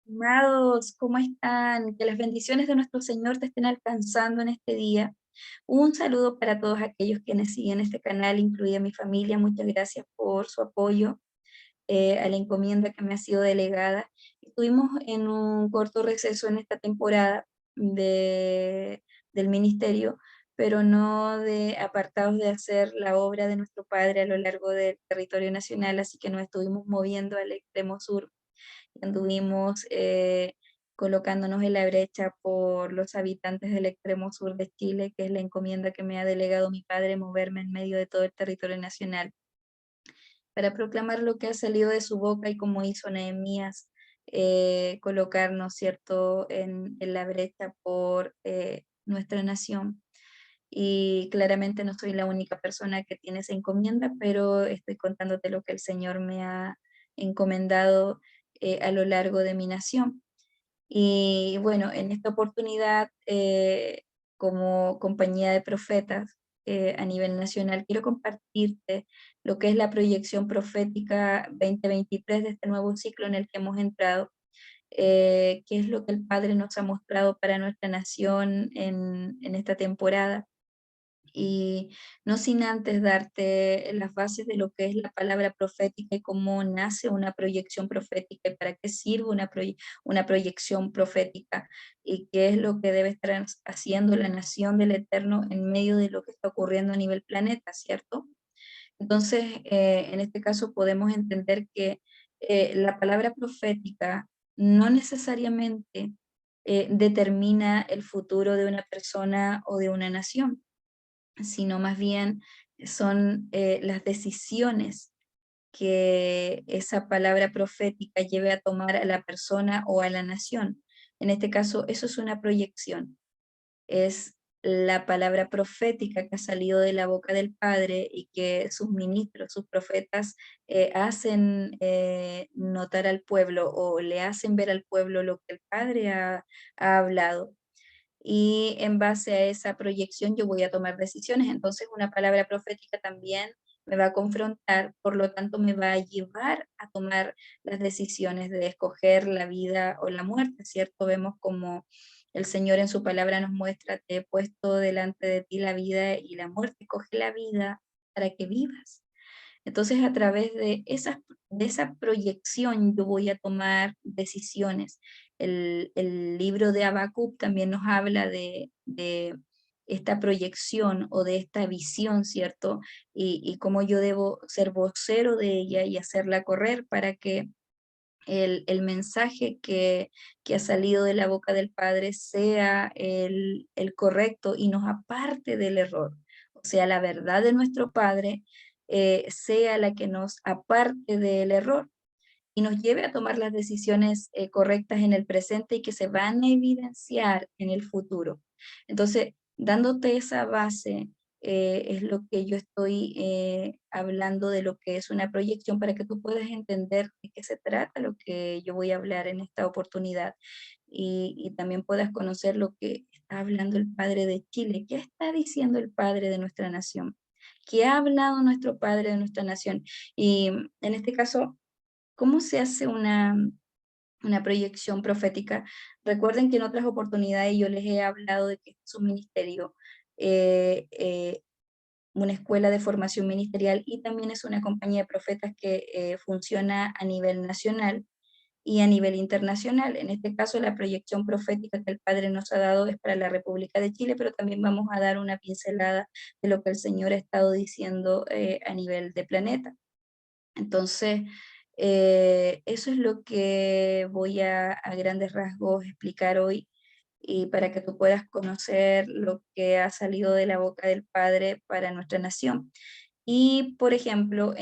Amados, ¿cómo están? Que las bendiciones de nuestro Señor te estén alcanzando en este día. Un saludo para todos aquellos quienes siguen este canal, incluida mi familia. Muchas gracias por su apoyo a la encomienda que me ha sido delegada. Estuvimos en un corto receso en esta temporada del ministerio, pero no de apartados de hacer la obra de nuestro Padre a lo largo del territorio nacional, así que nos estuvimos moviendo al extremo sur. Anduvimos colocándonos en la brecha por los habitantes del extremo sur de Chile, que es la encomienda que me ha delegado mi padre, moverme en medio de todo el territorio nacional para proclamar lo que ha salido de su boca y como hizo Nehemías, colocarnos, ¿cierto?, en la brecha por nuestra nación. Y claramente no soy la única persona que tiene esa encomienda, pero estoy contándote lo que el Señor me ha encomendado a lo largo de mi nación. Y bueno, en esta oportunidad, como compañía de profetas a nivel nacional, quiero compartirte lo que es la proyección profética 2023 de este nuevo ciclo en el que hemos entrado, qué es lo que el Padre nos ha mostrado para nuestra nación en esta temporada. Y no sin antes darte las bases de lo que es la palabra profética y cómo nace una proyección profética y para qué sirve una proyección profética y qué es lo que debe estar haciendo la nación del Eterno en medio de lo que está ocurriendo a nivel planeta, ¿cierto? Entonces, en este caso podemos entender que la palabra profética no necesariamente determina el futuro de una persona o de una nación, sino más bien son las decisiones que esa palabra profética lleve a tomar a la persona o a la nación. En este caso, eso es una proyección, es la palabra profética que ha salido de la boca del Padre y que sus ministros, sus profetas, hacen notar al pueblo o le hacen ver al pueblo lo que el Padre ha hablado y en base a esa proyección yo voy a tomar decisiones. Entonces, una palabra profética también me va a confrontar, por lo tanto, me va a llevar a tomar las decisiones de escoger la vida o la muerte, ¿cierto? Vemos como el Señor en su palabra nos muestra, te he puesto delante de ti la vida y la muerte, coge la vida para que vivas. Entonces, a través de esa proyección yo voy a tomar decisiones. El libro de Habacuc también nos habla de esta proyección o de esta visión, ¿cierto? Y cómo yo debo ser vocero de ella y hacerla correr para que el mensaje que ha salido de la boca del Padre sea el correcto y nos aparte del error. O sea, la verdad de nuestro Padre sea la que nos aparte del error y nos lleve a tomar las decisiones correctas en el presente y que se van a evidenciar en el futuro. Entonces, dándote esa base, es lo que yo estoy hablando de lo que es una proyección para que tú puedas entender de qué se trata lo que yo voy a hablar en esta oportunidad y también puedas conocer lo que está hablando el Padre de Chile, qué está diciendo el Padre de nuestra nación, qué ha hablado nuestro Padre de nuestra nación. Y en este caso, ¿cómo se hace una proyección profética? Recuerden que en otras oportunidades yo les he hablado de que este es un ministerio, eh, eh, una escuela de formación ministerial y también es una compañía de profetas que funciona a nivel nacional y a nivel internacional. En este caso, la proyección profética que el Padre nos ha dado es para la República de Chile, pero también vamos a dar una pincelada de lo que el Señor ha estado diciendo a nivel de planeta. Entonces, eso es lo que voy a grandes rasgos explicar hoy y para que tú puedas conocer lo que ha salido de la boca del Padre para nuestra nación. Y, por ejemplo,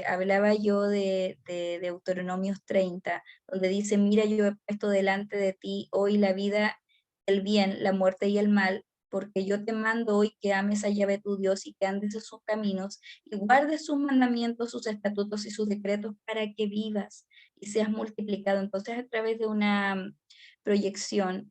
hablaba yo de Deuteronomios 30, donde dice, mira, yo he puesto delante de ti hoy la vida, el bien, la muerte y el mal, porque yo te mando hoy que ames a Yahvé tu Dios y que andes en sus caminos y guardes sus mandamientos, sus estatutos y sus decretos para que vivas y seas multiplicado. Entonces, a través de una proyección,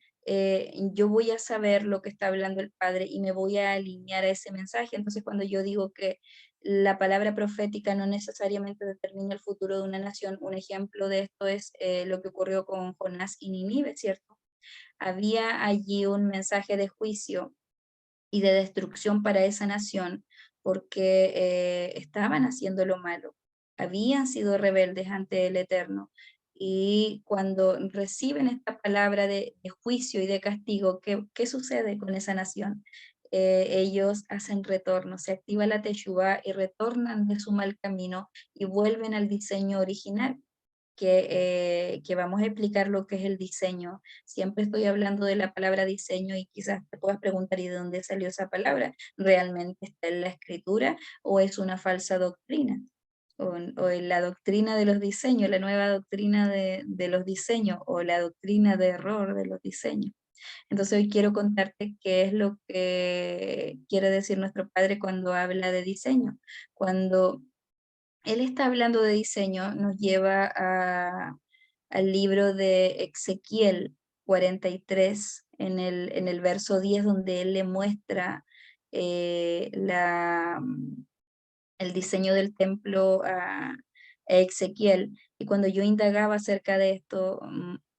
yo voy a saber lo que está hablando el Padre y me voy a alinear a ese mensaje. Entonces, cuando yo digo que la palabra profética no necesariamente determina el futuro de una nación. Un ejemplo de esto es lo que ocurrió con Jonás y Nínive, ¿cierto? Había allí un mensaje de juicio y de destrucción para esa nación, porque estaban haciendo lo malo, habían sido rebeldes ante el Eterno. Y cuando reciben esta palabra de juicio y de castigo, ¿qué sucede con esa nación? Ellos hacen retorno, se activa la Teshuvá y retornan de su mal camino y vuelven al diseño original que vamos a explicar lo que es el diseño. Siempre estoy hablando de la palabra diseño y quizás te puedas preguntar, ¿y de dónde salió esa palabra? ¿Realmente está en la escritura o es una falsa doctrina? O en la doctrina de los diseños, la nueva doctrina de los diseños o la doctrina de error de los diseños. Entonces hoy quiero contarte qué es lo que quiere decir nuestro Padre cuando habla de diseño. Cuando él está hablando de diseño, nos lleva al libro de Ezequiel 43, en el verso 10, donde él le muestra eh, la, el diseño del templo a Ezequiel. Y cuando yo indagaba acerca de esto,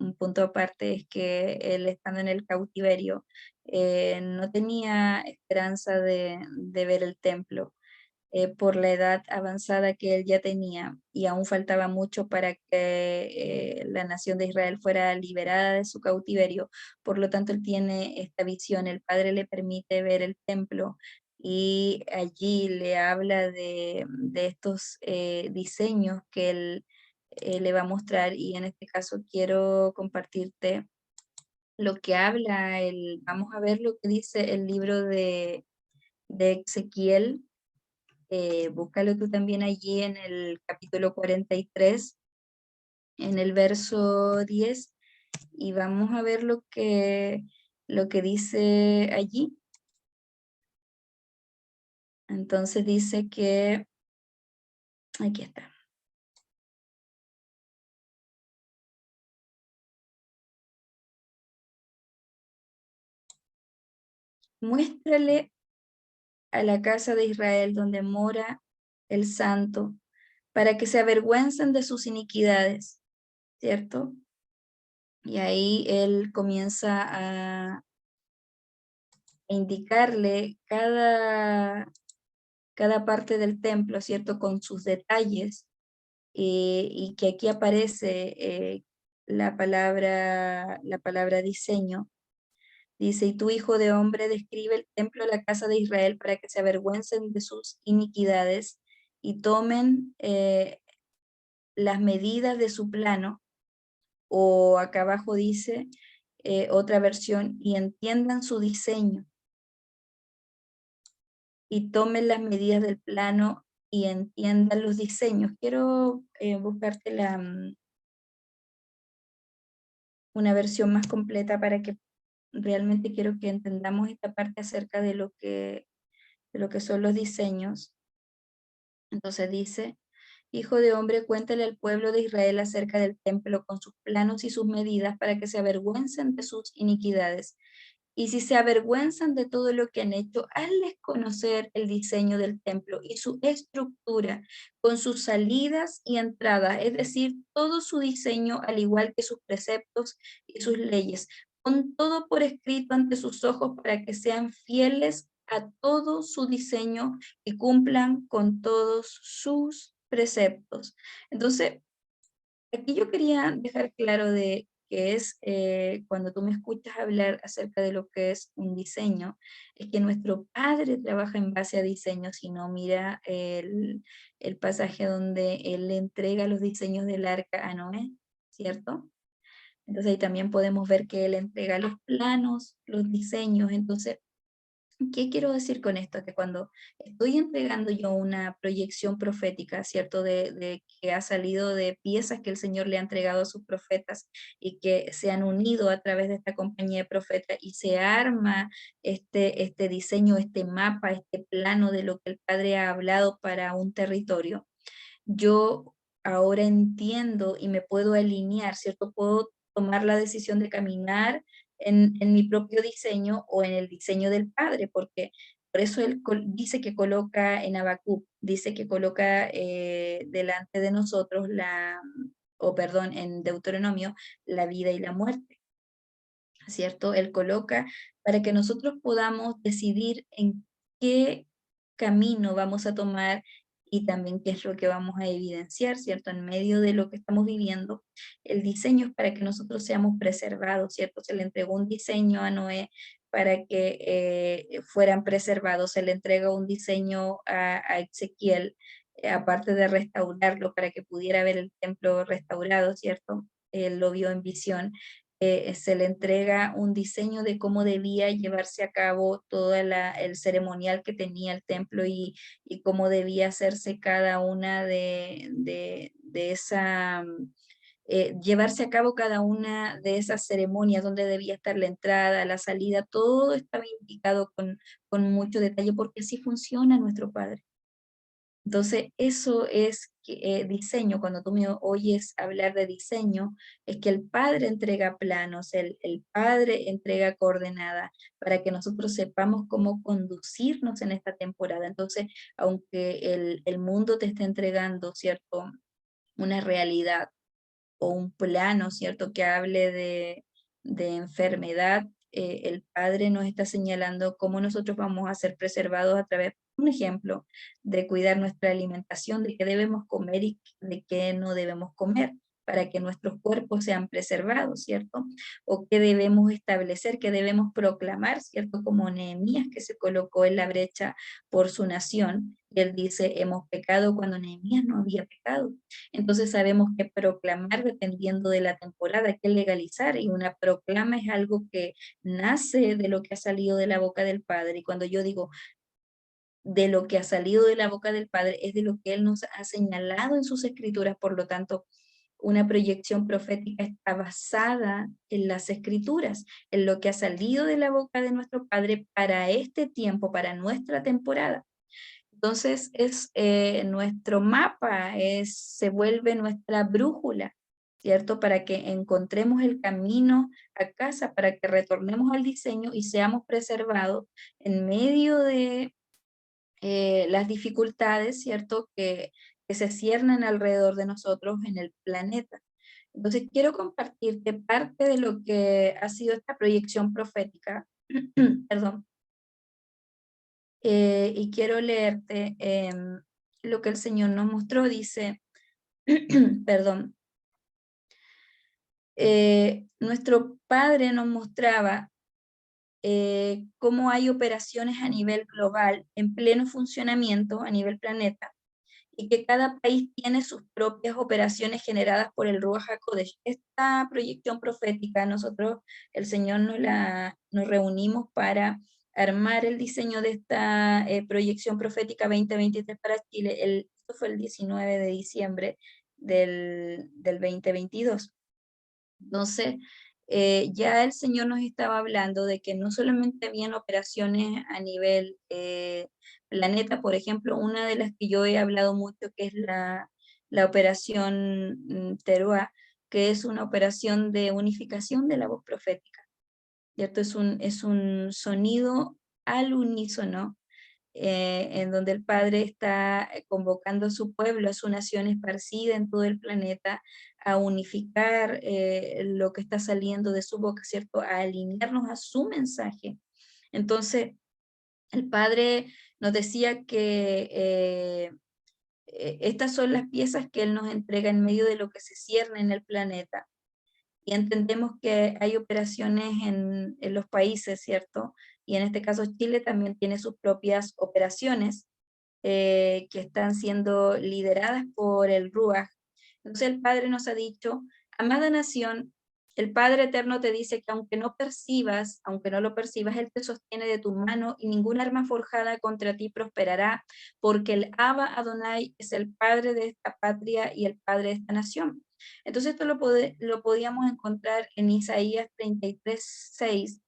un punto aparte es que él estando en el cautiverio, no tenía esperanza de ver el templo por la edad avanzada que él ya tenía y aún faltaba mucho para que la nación de Israel fuera liberada de su cautiverio. Por lo tanto, él tiene esta visión, el Padre le permite ver el templo y allí le habla de estos diseños que él le va a mostrar y en este caso quiero compartirte lo que habla, vamos a ver lo que dice el libro de Ezequiel. Búscalo tú también allí en el capítulo 43, en el verso 10, y vamos a ver lo que dice allí. Entonces dice que, aquí está, muéstrale a la casa de Israel donde mora el santo, para que se avergüencen de sus iniquidades, ¿cierto? Y ahí él comienza a indicarle cada parte del templo, ¿cierto? Con sus detalles, y que aquí aparece la palabra diseño. Dice, y tu hijo de hombre describe el templo de la casa de Israel para que se avergüencen de sus iniquidades y tomen las medidas de su plano, o acá abajo dice otra versión, y entiendan su diseño y tomen las medidas del plano y entiendan los diseños. Quiero buscarte una versión más completa para que realmente quiero que entendamos esta parte acerca de lo que son los diseños. Entonces dice, hijo de hombre, cuéntale al pueblo de Israel acerca del templo con sus planos y sus medidas para que se avergüencen de sus iniquidades. Y si se avergüenzan de todo lo que han hecho, hazles conocer el diseño del templo y su estructura, con sus salidas y entradas, es decir, todo su diseño, al igual que sus preceptos y sus leyes. Pon todo por escrito ante sus ojos para que sean fieles a todo su diseño y cumplan con todos sus preceptos. Entonces, aquí yo quería dejar claro de que es cuando tú me escuchas hablar acerca de lo que es un diseño, es que nuestro Padre trabaja en base a diseños, si no mira el pasaje donde Él le entrega los diseños del arca a Noé, ¿cierto? Entonces ahí también podemos ver que Él entrega los planos, los diseños. Entonces, ¿qué quiero decir con esto? Que cuando estoy entregando yo una proyección profética, ¿cierto? De que ha salido de piezas que el Señor le ha entregado a sus profetas y que se han unido a través de esta compañía de profetas y se arma este diseño, este mapa, este plano de lo que el Padre ha hablado para un territorio, yo ahora entiendo y me puedo alinear, ¿cierto? Puedo tomar la decisión de caminar en mi propio diseño o en el diseño del Padre, porque por eso él dice que coloca en Habacuc, dice que coloca delante de nosotros o perdón, en Deuteronomio, la vida y la muerte, ¿cierto? Él coloca para que nosotros podamos decidir en qué camino vamos a tomar y también qué es lo que vamos a evidenciar, ¿cierto? En medio de lo que estamos viviendo, el diseño es para que nosotros seamos preservados, ¿cierto? Se le entregó un diseño a Noé para que fueran preservados, se le entrega un diseño a Ezequiel, aparte de restaurarlo para que pudiera ver el templo restaurado, ¿cierto? Él lo vio en visión. Se le entrega un diseño de cómo debía llevarse a cabo todo el ceremonial que tenía el templo y cómo debía hacerse cada una de esa, llevarse a cabo cada una de esas ceremonias, donde debía estar la entrada, la salida, todo estaba indicado con mucho detalle, porque así funciona nuestro Padre. Entonces, eso es diseño. Cuando tú me oyes hablar de diseño, es que el Padre entrega planos, el Padre entrega coordenadas para que nosotros sepamos cómo conducirnos en esta temporada. Entonces, aunque el mundo te esté entregando, ¿cierto? Una realidad o un plano, ¿cierto? Que hable de enfermedad, el Padre nos está señalando cómo nosotros vamos a ser preservados a través, un ejemplo, de cuidar nuestra alimentación, de qué debemos comer y de qué no debemos comer, para que nuestros cuerpos sean preservados, ¿cierto? O qué debemos establecer, qué debemos proclamar, ¿cierto? Como Nehemías, que se colocó en la brecha por su nación, y él dice, hemos pecado cuando Nehemías no había pecado. Entonces sabemos que proclamar, dependiendo de la temporada, hay que legalizar, y una proclama es algo que nace de lo que ha salido de la boca del Padre. Y cuando yo digo de lo que ha salido de la boca del Padre, es de lo que Él nos ha señalado en sus escrituras. Por lo tanto, una proyección profética está basada en las escrituras, en lo que ha salido de la boca de nuestro Padre para este tiempo, para nuestra temporada. Entonces es nuestro mapa, se vuelve nuestra brújula, ¿cierto? Para que encontremos el camino a casa, para que retornemos al diseño y seamos preservados en medio de las dificultades, ¿cierto? Que se ciernen alrededor de nosotros en el planeta. Entonces quiero compartirte parte de lo que ha sido esta proyección profética, perdón, y quiero leerte lo que el Señor nos mostró. Dice, perdón, nuestro Padre nos mostraba cómo hay operaciones a nivel global en pleno funcionamiento a nivel planeta, y que cada país tiene sus propias operaciones generadas por el Ruach HaKodesh. Esta proyección profética, nosotros, el Señor nos reunimos para armar el diseño de esta proyección profética 2023 para Chile. Esto fue el 19 de diciembre del 2022. Entonces, ya el Señor nos estaba hablando de que no solamente habían operaciones a nivel planeta. Por ejemplo, una de las que yo he hablado mucho, que es la operación Teruá, que es una operación de unificación de la voz profética, ¿cierto? Es un sonido al unísono, en donde el Padre está convocando a su pueblo, a su nación esparcida en todo el planeta, a unificar lo que está saliendo de su boca, ¿cierto? A alinearnos a su mensaje. Entonces, el Padre nos decía que estas son las piezas que Él nos entrega en medio de lo que se cierne en el planeta. Y entendemos que hay operaciones en los países, ¿cierto? Y en este caso Chile también tiene sus propias operaciones que están siendo lideradas por el RUAG. Entonces el Padre nos ha dicho, amada nación, el Padre Eterno te dice que aunque no percibas, aunque no lo percibas, Él te sostiene de tu mano y ninguna arma forjada contra ti prosperará, porque el Abba Adonai es el Padre de esta patria y el Padre de esta nación. Entonces esto lo podíamos encontrar en Isaías 33:6,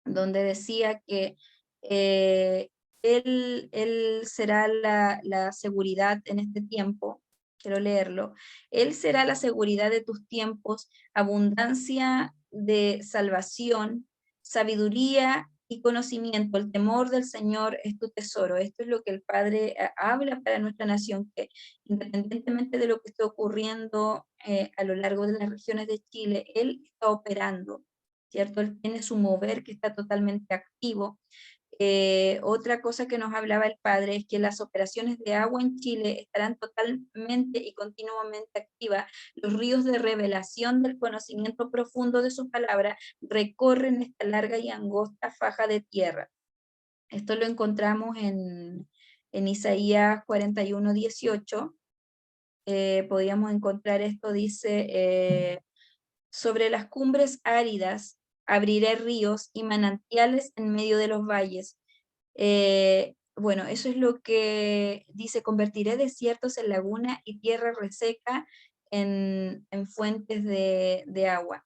donde decía que eh, él será la seguridad en este tiempo. Quiero leerlo. Él será la seguridad de tus tiempos, abundancia de salvación, sabiduría y conocimiento. El temor del Señor es tu tesoro. Esto es lo que el Padre habla para nuestra nación, que independientemente de lo que esté ocurriendo a lo largo de las regiones de Chile, Él está operando, ¿cierto? Él tiene su mover que está totalmente activo. Otra cosa que nos hablaba el padre es que las operaciones de agua en Chile estarán totalmente y continuamente activas. Los ríos de revelación del conocimiento profundo de su palabra recorren esta larga y angosta faja de tierra. Esto lo encontramos en Isaías 41:18. Podíamos encontrar esto, dice, sobre las cumbres áridas abriré ríos y manantiales en medio de los valles. Bueno, eso es lo que dice, convertiré desiertos en laguna y tierra reseca en fuentes de agua.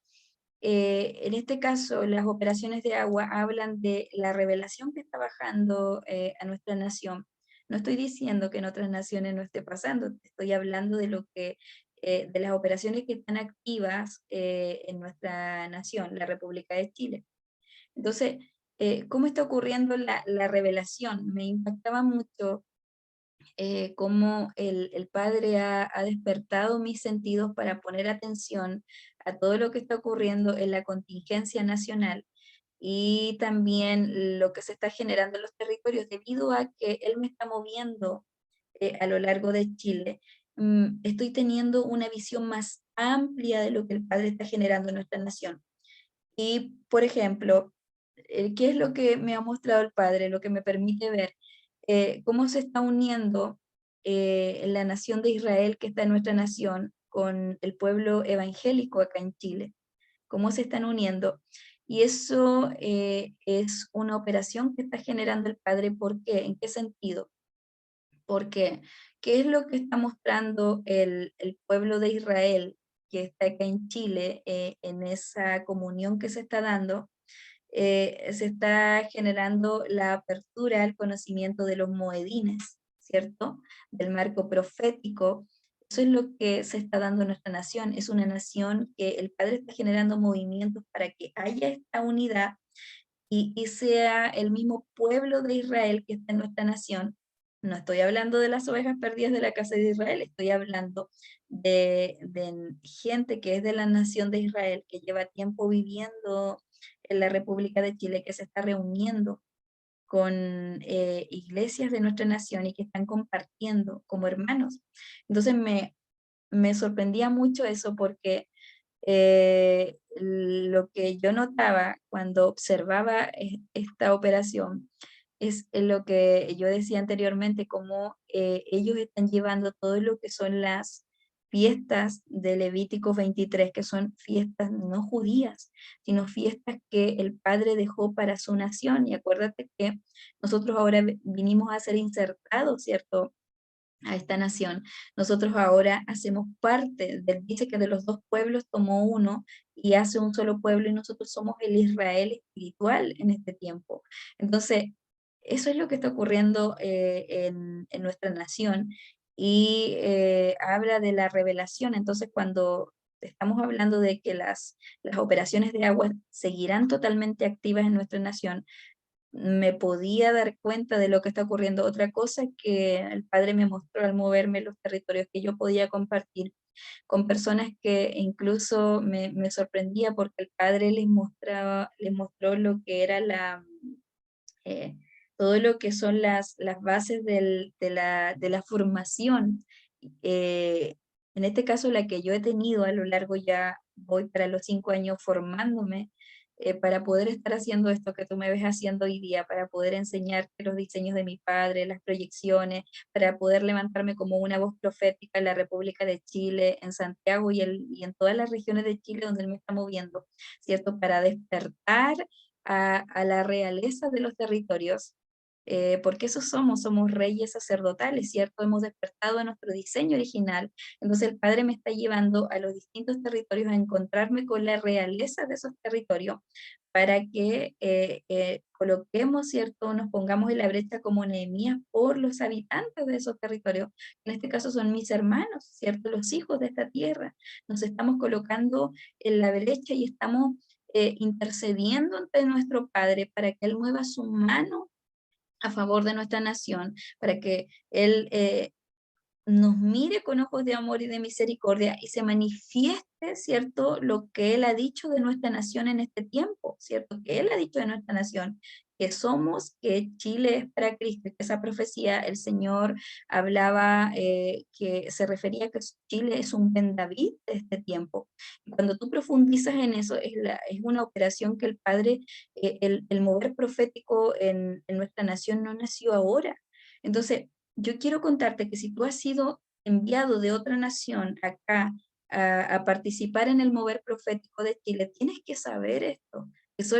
En este caso, las operaciones de agua hablan de la revelación que está bajando a nuestra nación. No estoy diciendo que en otras naciones no esté pasando, estoy hablando de lo que, de las operaciones que están activas en nuestra nación, la República de Chile. Entonces, ¿cómo está ocurriendo la revelación? Me impactaba mucho cómo el Padre ha despertado mis sentidos para poner atención a todo lo que está ocurriendo en la contingencia nacional y también lo que se está generando en los territorios debido a que Él me está moviendo a lo largo de Chile. Estoy teniendo una visión más amplia de lo que el Padre está generando en nuestra nación. Y, por ejemplo, ¿qué es lo que me ha mostrado el Padre? Lo que me permite ver cómo se está uniendo la nación de Israel, que está en nuestra nación, con el pueblo evangélico acá en Chile. Cómo se están uniendo. Y eso es una operación que está generando el Padre. ¿Por qué? ¿En qué sentido? Porque, ¿qué es lo que está mostrando el pueblo de Israel que está acá en Chile, en esa comunión que se está dando? Se está generando la apertura al conocimiento de los moedines, ¿cierto? Del marco profético. Eso es lo que se está dando en nuestra nación. Es una nación que el Padre está generando movimientos para que haya esta unidad y sea el mismo pueblo de Israel que está en nuestra nación. No estoy hablando de las ovejas perdidas de la casa de Israel, estoy hablando de gente que es de la nación de Israel, que lleva tiempo viviendo en la República de Chile, que se está reuniendo con iglesias de nuestra nación y que están compartiendo como hermanos. Entonces me sorprendía mucho eso porque lo que yo notaba cuando observaba esta operación es lo que yo decía anteriormente, cómo ellos están llevando todo lo que son las fiestas de Levítico 23, que son fiestas no judías, sino fiestas que el Padre dejó para su nación. Y acuérdate que nosotros ahora vinimos a ser insertados, ¿cierto? A esta nación. Nosotros ahora hacemos parte del, dice que de los dos pueblos tomó uno y hace un solo pueblo y nosotros somos el Israel espiritual en este tiempo. Entonces, eso es lo que está ocurriendo en nuestra nación y habla de la revelación. Entonces, cuando estamos hablando de que las operaciones de agua seguirán totalmente activas en nuestra nación, me podía dar cuenta de lo que está ocurriendo. Otra cosa que el padre me mostró al moverme en los territorios que yo podía compartir con personas que incluso me sorprendía porque el padre les mostró lo que era eh, todo lo que son las bases de la formación. Eh, en este caso, la que yo he tenido a lo largo, ya voy para los 5 años formándome para poder estar haciendo esto que tú me ves haciendo hoy día, para poder enseñarte los diseños de mi padre, las proyecciones, para poder levantarme como una voz profética en la República de Chile, en Santiago y en todas las regiones de Chile donde él me está moviendo, ¿cierto? Para despertar a la realeza de los territorios, porque eso somos, somos reyes sacerdotales, ¿cierto? Hemos despertado a nuestro diseño original. Entonces el Padre me está llevando a los distintos territorios a encontrarme con la realeza de esos territorios para que coloquemos, ¿cierto? Nos pongamos en la brecha como Nehemías por los habitantes de esos territorios. En este caso son mis hermanos, ¿cierto? Los hijos de esta tierra. Nos estamos colocando en la brecha y estamos intercediendo ante nuestro Padre para que Él mueva su mano a favor de nuestra nación, para que Él nos mire con ojos de amor y de misericordia y se manifieste, ¿cierto?, lo que Él ha dicho de nuestra nación en este tiempo, ¿cierto? Que Él ha dicho de nuestra nación, que somos, que Chile es para Cristo, y que esa profecía el Señor hablaba, que se refería a que Chile es un Ben David de este tiempo. Y cuando tú profundizas en eso, es una operación que el Padre, el mover profético en nuestra nación no nació ahora. Entonces, yo quiero contarte que si tú has sido enviado de otra nación acá a participar en el mover profético de Chile, tienes que saber esto. Eso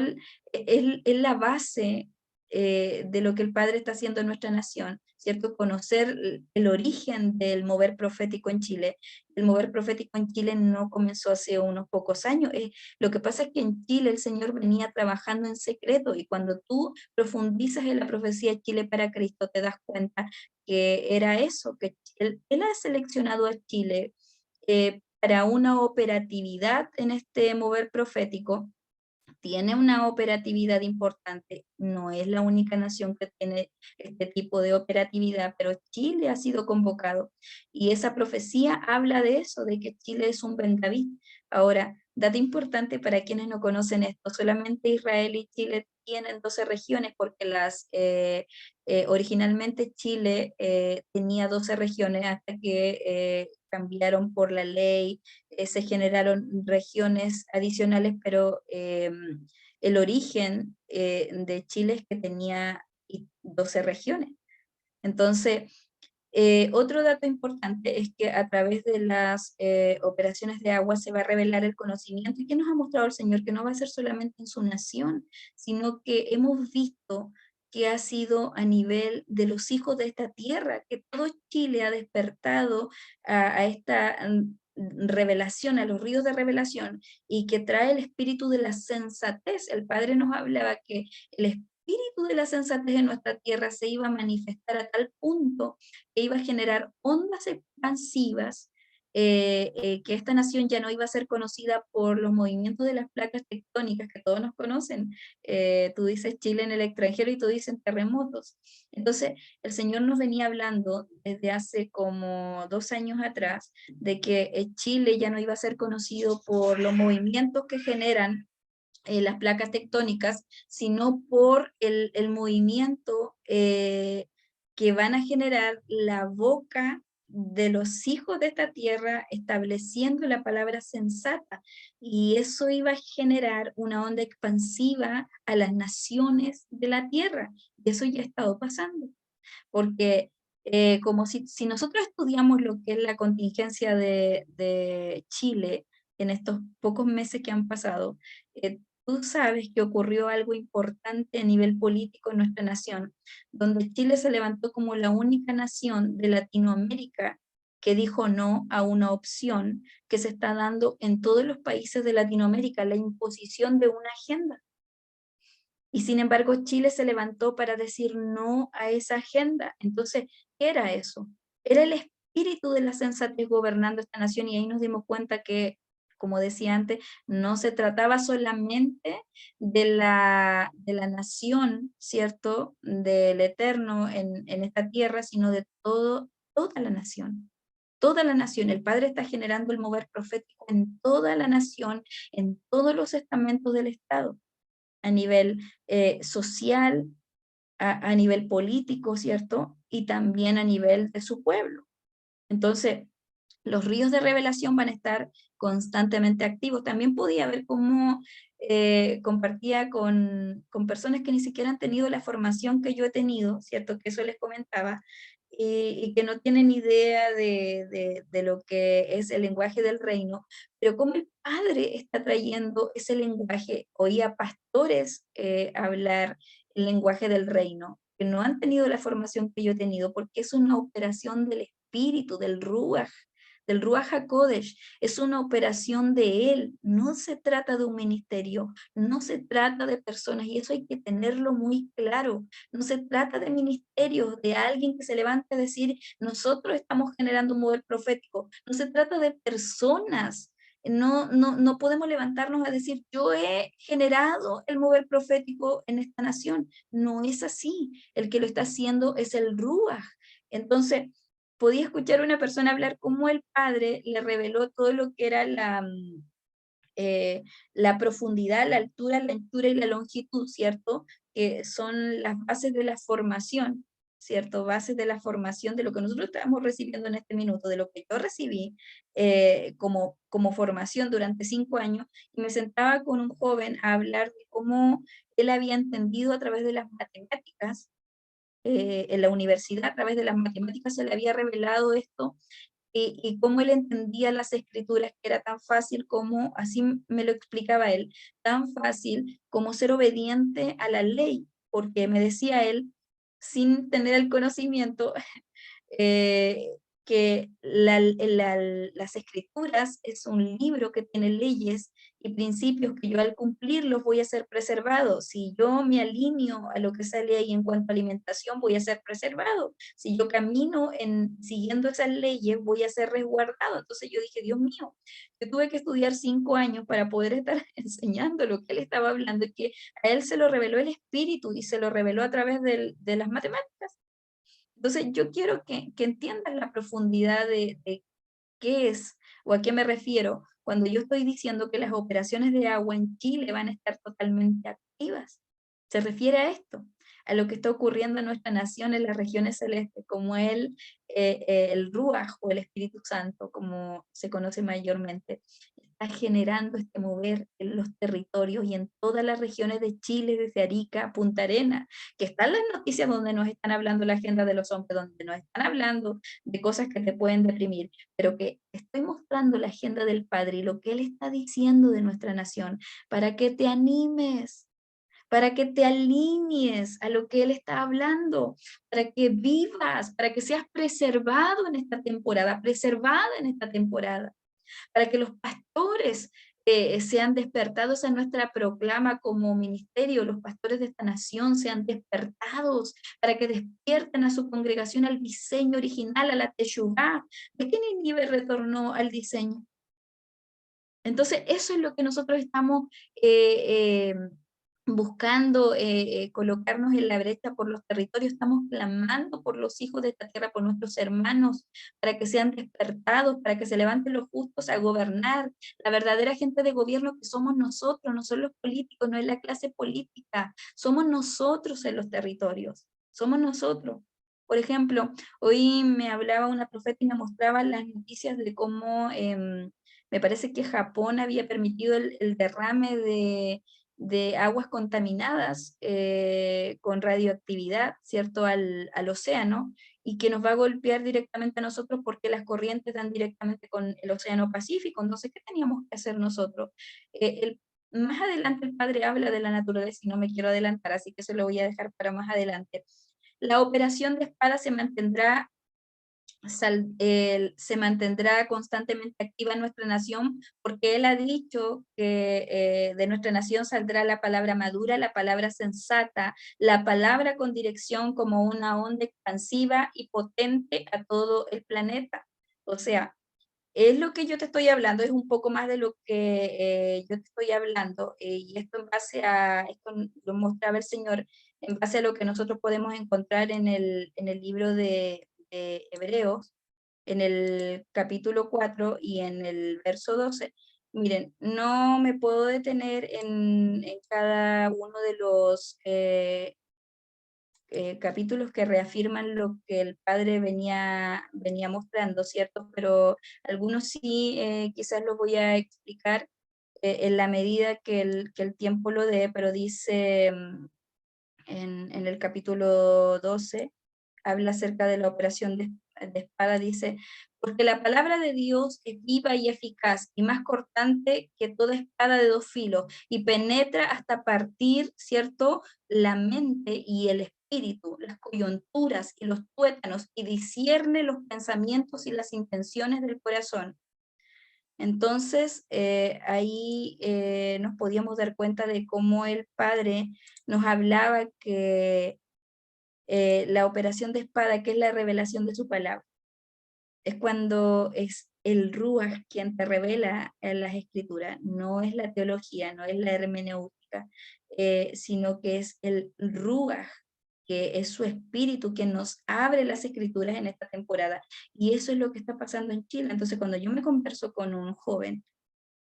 es la base de lo que el Padre está haciendo en nuestra nación, ¿cierto? Conocer el origen del mover profético en Chile. El mover profético en Chile no comenzó hace unos pocos años. Lo que pasa es que en Chile el Señor venía trabajando en secreto y cuando tú profundizas en la profecía Chile para Cristo, te das cuenta que era eso, que él ha seleccionado a Chile para una operatividad en este mover profético. Tiene una operatividad importante, no es la única nación que tiene este tipo de operatividad, pero Chile ha sido convocado y esa profecía habla de eso, de que Chile es un Ben David. Ahora, dato importante para quienes no conocen esto, solamente Israel y Chile tienen 12 regiones porque originalmente Chile tenía 12 regiones hasta que cambiaron por la ley, se generaron regiones adicionales, pero el origen de Chile es que tenía 12 regiones. Entonces, otro dato importante es que a través de las operaciones de agua se va a revelar el conocimiento y que nos ha mostrado el Señor que no va a ser solamente en su nación, sino que hemos visto que ha sido a nivel de los hijos de esta tierra, que todo Chile ha despertado a esta revelación, a los ríos de revelación, y que trae el espíritu de la sensatez. El Padre nos hablaba que el espíritu de la sensatez en nuestra tierra se iba a manifestar a tal punto que iba a generar ondas expansivas, que esta nación ya no iba a ser conocida por los movimientos de las placas tectónicas que todos nos conocen. Tú dices Chile en el extranjero y tú dices terremotos. Entonces, el Señor nos venía hablando desde hace como 2 años atrás de que Chile ya no iba a ser conocido por los movimientos que generan las placas tectónicas, sino por el movimiento que van a generar la boca de los hijos de esta tierra estableciendo la palabra sensata. Y eso iba a generar una onda expansiva a las naciones de la tierra. Y eso ya ha estado pasando, porque como si nosotros estudiamos lo que es la contingencia de Chile en estos pocos meses que han pasado, tú sabes que ocurrió algo importante a nivel político en nuestra nación, donde Chile se levantó como la única nación de Latinoamérica que dijo no a una opción que se está dando en todos los países de Latinoamérica, la imposición de una agenda. Y sin embargo, Chile se levantó para decir no a esa agenda. Entonces, ¿qué era eso? Era el espíritu de la sensatez gobernando esta nación y ahí nos dimos cuenta que, como decía antes, no se trataba solamente de la nación, ¿cierto? Del Eterno en esta tierra, sino de toda la nación. Toda la nación, el Padre está generando el mover profético en toda la nación, en todos los estamentos del Estado a nivel social, a nivel político, ¿cierto? Y también a nivel de su pueblo. Entonces, los ríos de revelación van a estar constantemente activos. También podía ver cómo compartía con personas que ni siquiera han tenido la formación que yo he tenido, ¿cierto? Que eso les comentaba, y que no tienen idea de lo que es el lenguaje del reino, pero cómo el Padre está trayendo ese lenguaje. Oía pastores hablar el lenguaje del reino, que no han tenido la formación que yo he tenido, porque es una operación del Espíritu, del Ruach HaKodesh, es una operación de Él, no se trata de un ministerio, no se trata de personas, y eso hay que tenerlo muy claro, no se trata de ministerios, de alguien que se levante a decir, nosotros estamos generando un modelo profético, no se trata de personas, no podemos levantarnos a decir, yo he generado el mover profético en esta nación. No es así. El que lo está haciendo es el Ruach. Entonces, podía escuchar a una persona hablar cómo el Padre le reveló todo lo que era la profundidad, la altura, la anchura y la longitud, ¿cierto? Que son las bases de la formación, ¿cierto? Bases de la formación de lo que nosotros estamos recibiendo en este minuto, de lo que yo recibí como formación durante 5 años, y me sentaba con un joven a hablar de cómo él había entendido a través de las matemáticas, en la universidad, a través de las matemáticas se le había revelado esto, y cómo él entendía las escrituras, que era tan fácil como, así me lo explicaba él, tan fácil como ser obediente a la ley, porque me decía él, sin tener el conocimiento, eh, que las escrituras es un libro que tiene leyes y principios que yo al cumplirlos voy a ser preservado. Si yo me alineo a lo que sale ahí en cuanto a alimentación, voy a ser preservado. Si yo camino siguiendo esas leyes, voy a ser resguardado. Entonces yo dije, Dios mío, yo tuve que estudiar 5 años para poder estar enseñando lo que él estaba hablando, y que a él se lo reveló el Espíritu y se lo reveló a través de las matemáticas. Entonces, yo quiero que entiendas la profundidad de qué es o a qué me refiero cuando yo estoy diciendo que las operaciones de agua en Chile van a estar totalmente activas. Se refiere a esto, a lo que está ocurriendo en nuestra nación, en las regiones celestes, como el Ruaj o el Espíritu Santo, como se conoce mayormente, está generando este mover en los territorios y en todas las regiones de Chile, desde Arica a Punta Arenas, que están las noticias donde nos están hablando la agenda de los hombres, donde nos están hablando de cosas que te pueden deprimir, pero que estoy mostrando la agenda del Padre y lo que Él está diciendo de nuestra nación, para que te animes, para que te alinees a lo que Él está hablando, para que vivas, para que seas preservado en esta temporada, preservada en esta temporada, para que los pastores sean despertados a nuestra proclama como ministerio, los pastores de esta nación sean despertados, para que despierten a su congregación al diseño original, a la Teshuvá. ¿De qué Nínive retornó al diseño? Entonces, eso es lo que nosotros estamos buscando, colocarnos en la brecha por los territorios, estamos clamando por los hijos de esta tierra, por nuestros hermanos, para que sean despertados, para que se levanten los justos a gobernar. La verdadera gente de gobierno que somos nosotros, no son los políticos, no es la clase política, somos nosotros en los territorios, somos nosotros. Por ejemplo, hoy me hablaba una profeta y me mostraba las noticias de cómo me parece que Japón había permitido el derrame de aguas contaminadas con radioactividad, ¿cierto?, al océano, y que nos va a golpear directamente a nosotros porque las corrientes dan directamente con el océano Pacífico. Entonces, ¿qué teníamos que hacer nosotros? Más adelante el padre habla de la naturaleza y no me quiero adelantar, así que se lo voy a dejar para más adelante. La operación de espada se mantendrá se mantendrá constantemente activa en nuestra nación, porque Él ha dicho que de nuestra nación saldrá la palabra madura, la palabra sensata, la palabra con dirección como una onda expansiva y potente a todo el planeta. O sea, es lo que yo te estoy hablando, es un poco más de lo que yo te estoy hablando, y esto en base a, esto lo mostraba el Señor, en base a lo que nosotros podemos encontrar en el libro de Hebreos, en el capítulo 4 y en el verso 12. Miren, no me puedo detener en cada uno de los capítulos que reafirman lo que el padre venía mostrando, ¿cierto? Pero algunos sí, quizás los voy a explicar en la medida que el tiempo lo dé, pero dice en el capítulo 12, habla acerca de la operación de espada, dice, porque la palabra de Dios es viva y eficaz y más cortante que toda espada de 2 filos y penetra hasta partir, ¿cierto?, la mente y el espíritu, las coyunturas y los tuétanos y discierne los pensamientos y las intenciones del corazón. Entonces, ahí nos podíamos dar cuenta de cómo el Padre nos hablaba que la operación de espada, que es la revelación de su palabra, es cuando el Ruach quien te revela en las escrituras, no es la teología, no es la hermenéutica, sino que es el Ruach, que es su espíritu quien nos abre las escrituras en esta temporada. Y eso es lo que está pasando en Chile. Entonces, cuando yo me converso con un joven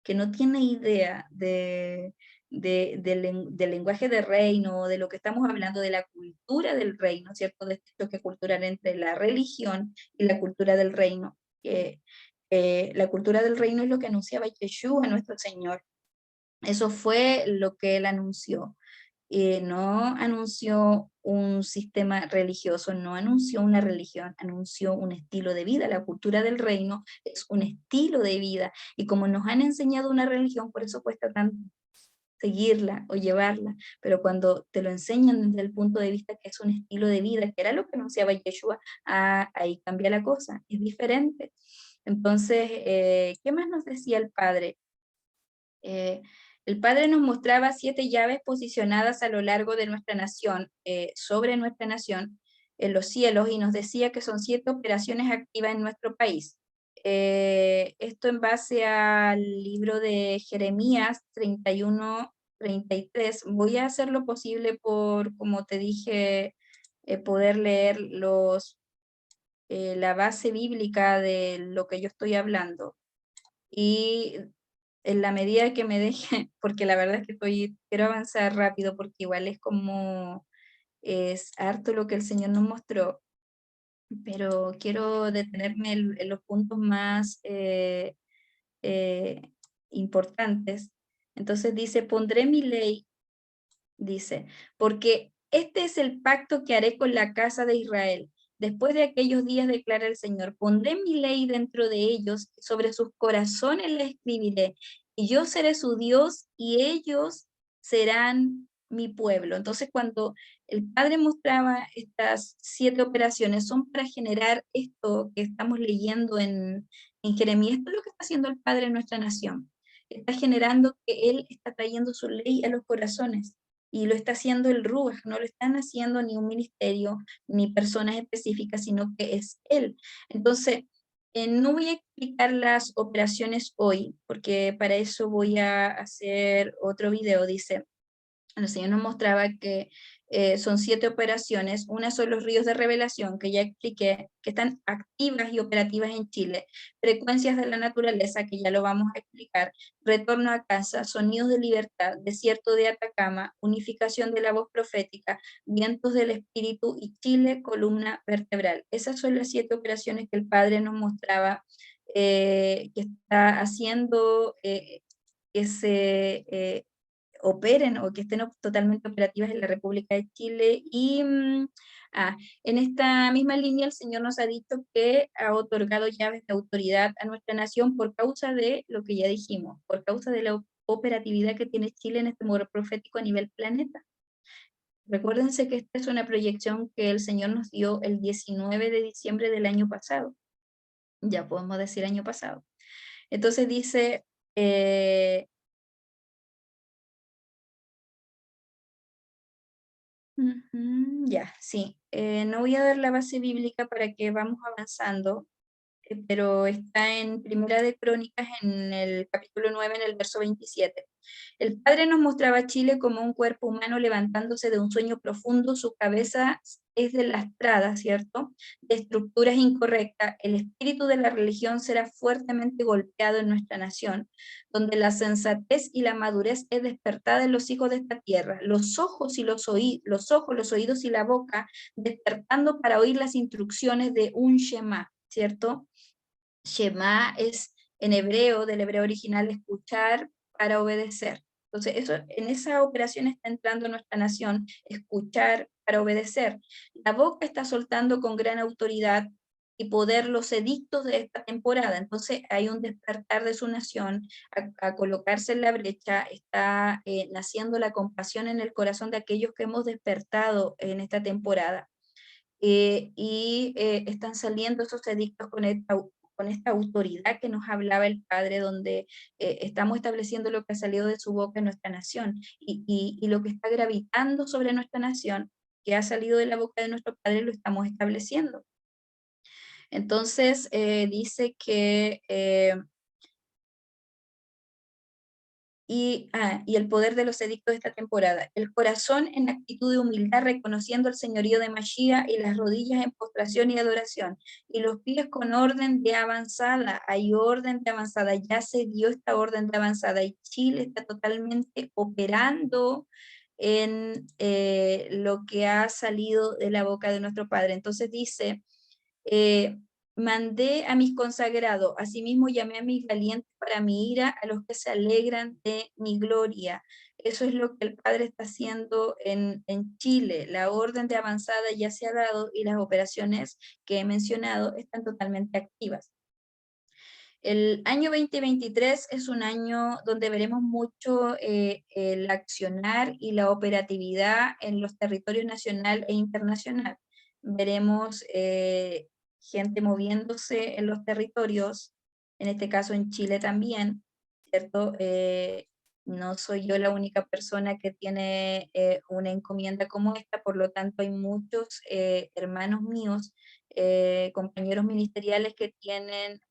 que no tiene idea del lenguaje de reino, de lo que estamos hablando, de la cultura del reino, ¿cierto? De este choque cultural entre la religión y la cultura del reino. Que la cultura del reino es lo que anunciaba Yeshua, nuestro Señor. Eso fue lo que él anunció. No anunció un sistema religioso, no anunció una religión, anunció un estilo de vida. La cultura del reino es un estilo de vida. Y como nos han enseñado una religión, por eso cuesta tanto seguirla o llevarla. Pero cuando te lo enseñan desde el punto de vista que es un estilo de vida, que era lo que anunciaba Yeshua, ahí cambia la cosa, es diferente. Entonces, ¿qué más nos decía el Padre? Eh, el Padre nos mostraba 7 llaves posicionadas a lo largo de nuestra nación, sobre nuestra nación, en los cielos, y nos decía que son 7 operaciones activas en nuestro país. Esto en base al libro de Jeremías 31-33. Voy a hacer lo posible por, como te dije, poder leer la base bíblica de lo que yo estoy hablando. Y en la medida que me deje, porque la verdad es que quiero avanzar rápido, porque igual es como, es harto lo que el Señor nos mostró, pero quiero detenerme en los puntos más eh, importantes. Entonces dice, pondré mi ley, dice, porque este es el pacto que haré con la casa de Israel. Después de aquellos días, declara el Señor, pondré mi ley dentro de ellos, sobre sus corazones la escribiré, y yo seré su Dios y ellos serán mi pueblo. Entonces, cuando el Padre mostraba estas 7 operaciones, son para generar esto que estamos leyendo en Jeremías. Esto es lo que está haciendo el Padre en nuestra nación. Está generando que Él está trayendo su ley a los corazones y lo está haciendo el Ruach, no lo están haciendo ni un ministerio ni personas específicas, sino que es Él. Entonces, no voy a explicar las operaciones hoy, porque para eso voy a hacer otro video. Dice, el Señor nos mostraba que son 7 operaciones. Una son los ríos de revelación, que ya expliqué, que están activas y operativas en Chile. Frecuencias de la naturaleza, que ya lo vamos a explicar. Retorno a casa, sonidos de libertad, desierto de Atacama, unificación de la voz profética, vientos del espíritu y Chile, columna vertebral. Esas son las 7 operaciones que el Padre nos mostraba que está haciendo que se operen o que estén totalmente operativas en la República de Chile. Y en esta misma línea el Señor nos ha dicho que ha otorgado llaves de autoridad a nuestra nación por causa de lo que ya dijimos, por causa de la operatividad que tiene Chile en este modo profético a nivel planeta. Recuérdense que esta es una proyección que el Señor nos dio el 19 de diciembre del año pasado, ya podemos decir año pasado. Entonces dice, ya, sí. No voy a dar la base bíblica para que vamos avanzando, pero está en Primera de Crónicas, en el capítulo 9, en el verso 27. El Padre nos mostraba a Chile como un cuerpo humano levantándose de un sueño profundo, su cabeza es deslastrada, ¿cierto? De estructuras incorrectas. El espíritu de la religión será fuertemente golpeado en nuestra nación, donde la sensatez y la madurez es despertada en los hijos de esta tierra. Los ojos y los ojos, los oídos y la boca despertando para oír las instrucciones de un Shema, ¿cierto? Shema es en hebreo, del hebreo original, escuchar para obedecer. Entonces, eso, en esa operación está entrando nuestra nación, escuchar para obedecer. La boca está soltando con gran autoridad y poder los edictos de esta temporada. Entonces, hay un despertar de su nación a colocarse en la brecha, está naciendo la compasión en el corazón de aquellos que hemos despertado en esta temporada. Están saliendo esos edictos con esta autoridad que nos hablaba el Padre, donde estamos estableciendo lo que ha salido de su boca en nuestra nación y lo que está gravitando sobre nuestra nación, que ha salido de la boca de nuestro Padre, lo estamos estableciendo. Entonces, dice que y el poder de los edictos de esta temporada. El corazón en actitud de humildad, reconociendo el señorío de Mashiach, y las rodillas en postración y adoración, y los pies con orden de avanzada. Hay orden de avanzada, ya se dio esta orden de avanzada, y Chile está totalmente operando en lo que ha salido de la boca de nuestro Padre. Entonces dice, eh, mandé a mis consagrados, asimismo llamé a mis valientes para mi ira, a los que se alegran de mi gloria. Eso es lo que el Padre está haciendo en Chile. La orden de avanzada ya se ha dado y las operaciones que he mencionado están totalmente activas. El año 2023 es un año donde veremos mucho el accionar y la operatividad en los territorios nacional e internacional. Veremos gente moviéndose en los territorios, en este caso en Chile también, ¿cierto? No soy yo la única persona que tiene una encomienda como esta, por lo tanto hay muchos hermanos míos, compañeros ministeriales que tienen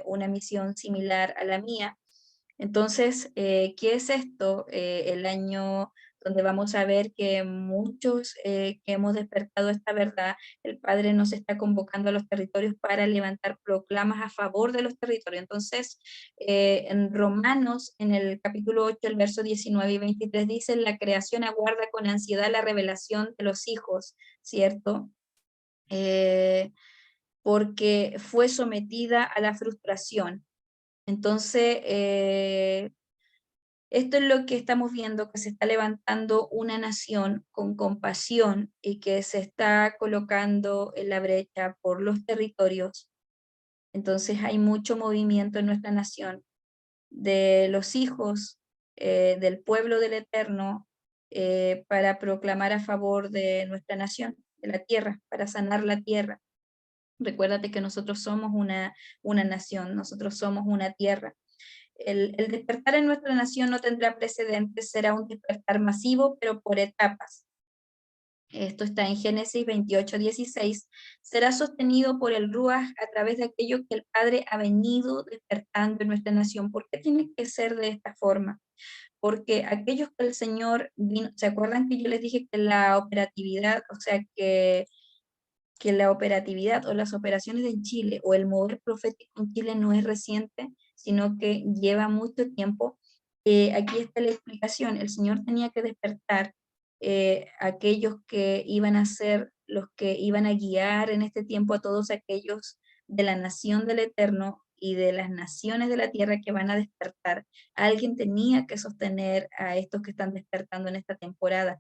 una misión similar a la mía. Entonces, ¿qué es esto? El año donde vamos a ver que muchos que hemos despertado esta verdad, el Padre nos está convocando a los territorios para levantar proclamas a favor de los territorios. Entonces, en Romanos, en el capítulo 8, el verso 19 y 23, dice, la creación aguarda con ansiedad la revelación de los hijos, ¿cierto? Porque fue sometida a la frustración. Entonces, esto es lo que estamos viendo, que se está levantando una nación con compasión y que se está colocando en la brecha por los territorios. Entonces hay mucho movimiento en nuestra nación de los hijos del pueblo del Eterno para proclamar a favor de nuestra nación, de la tierra, para sanar la tierra. Recuérdate que nosotros somos una nación, nosotros somos una tierra. El despertar en nuestra nación no tendrá precedentes, será un despertar masivo, pero por etapas. Esto está en Génesis 28:16. Será sostenido por el Ruach a través de aquello que el Padre ha venido despertando en nuestra nación. ¿Por qué tiene que ser de esta forma? Porque aquellos que el Señor vino, ¿se acuerdan que yo les dije que la operatividad, o sea, que la operatividad o las operaciones en Chile o el mover profético en Chile no es reciente, sino que lleva mucho tiempo? Aquí está la explicación. El Señor tenía que despertar aquellos que iban a ser los que iban a guiar en este tiempo a todos aquellos de la nación del Eterno y de las naciones de la tierra que van a despertar. Alguien tenía que sostener a estos que están despertando en esta temporada.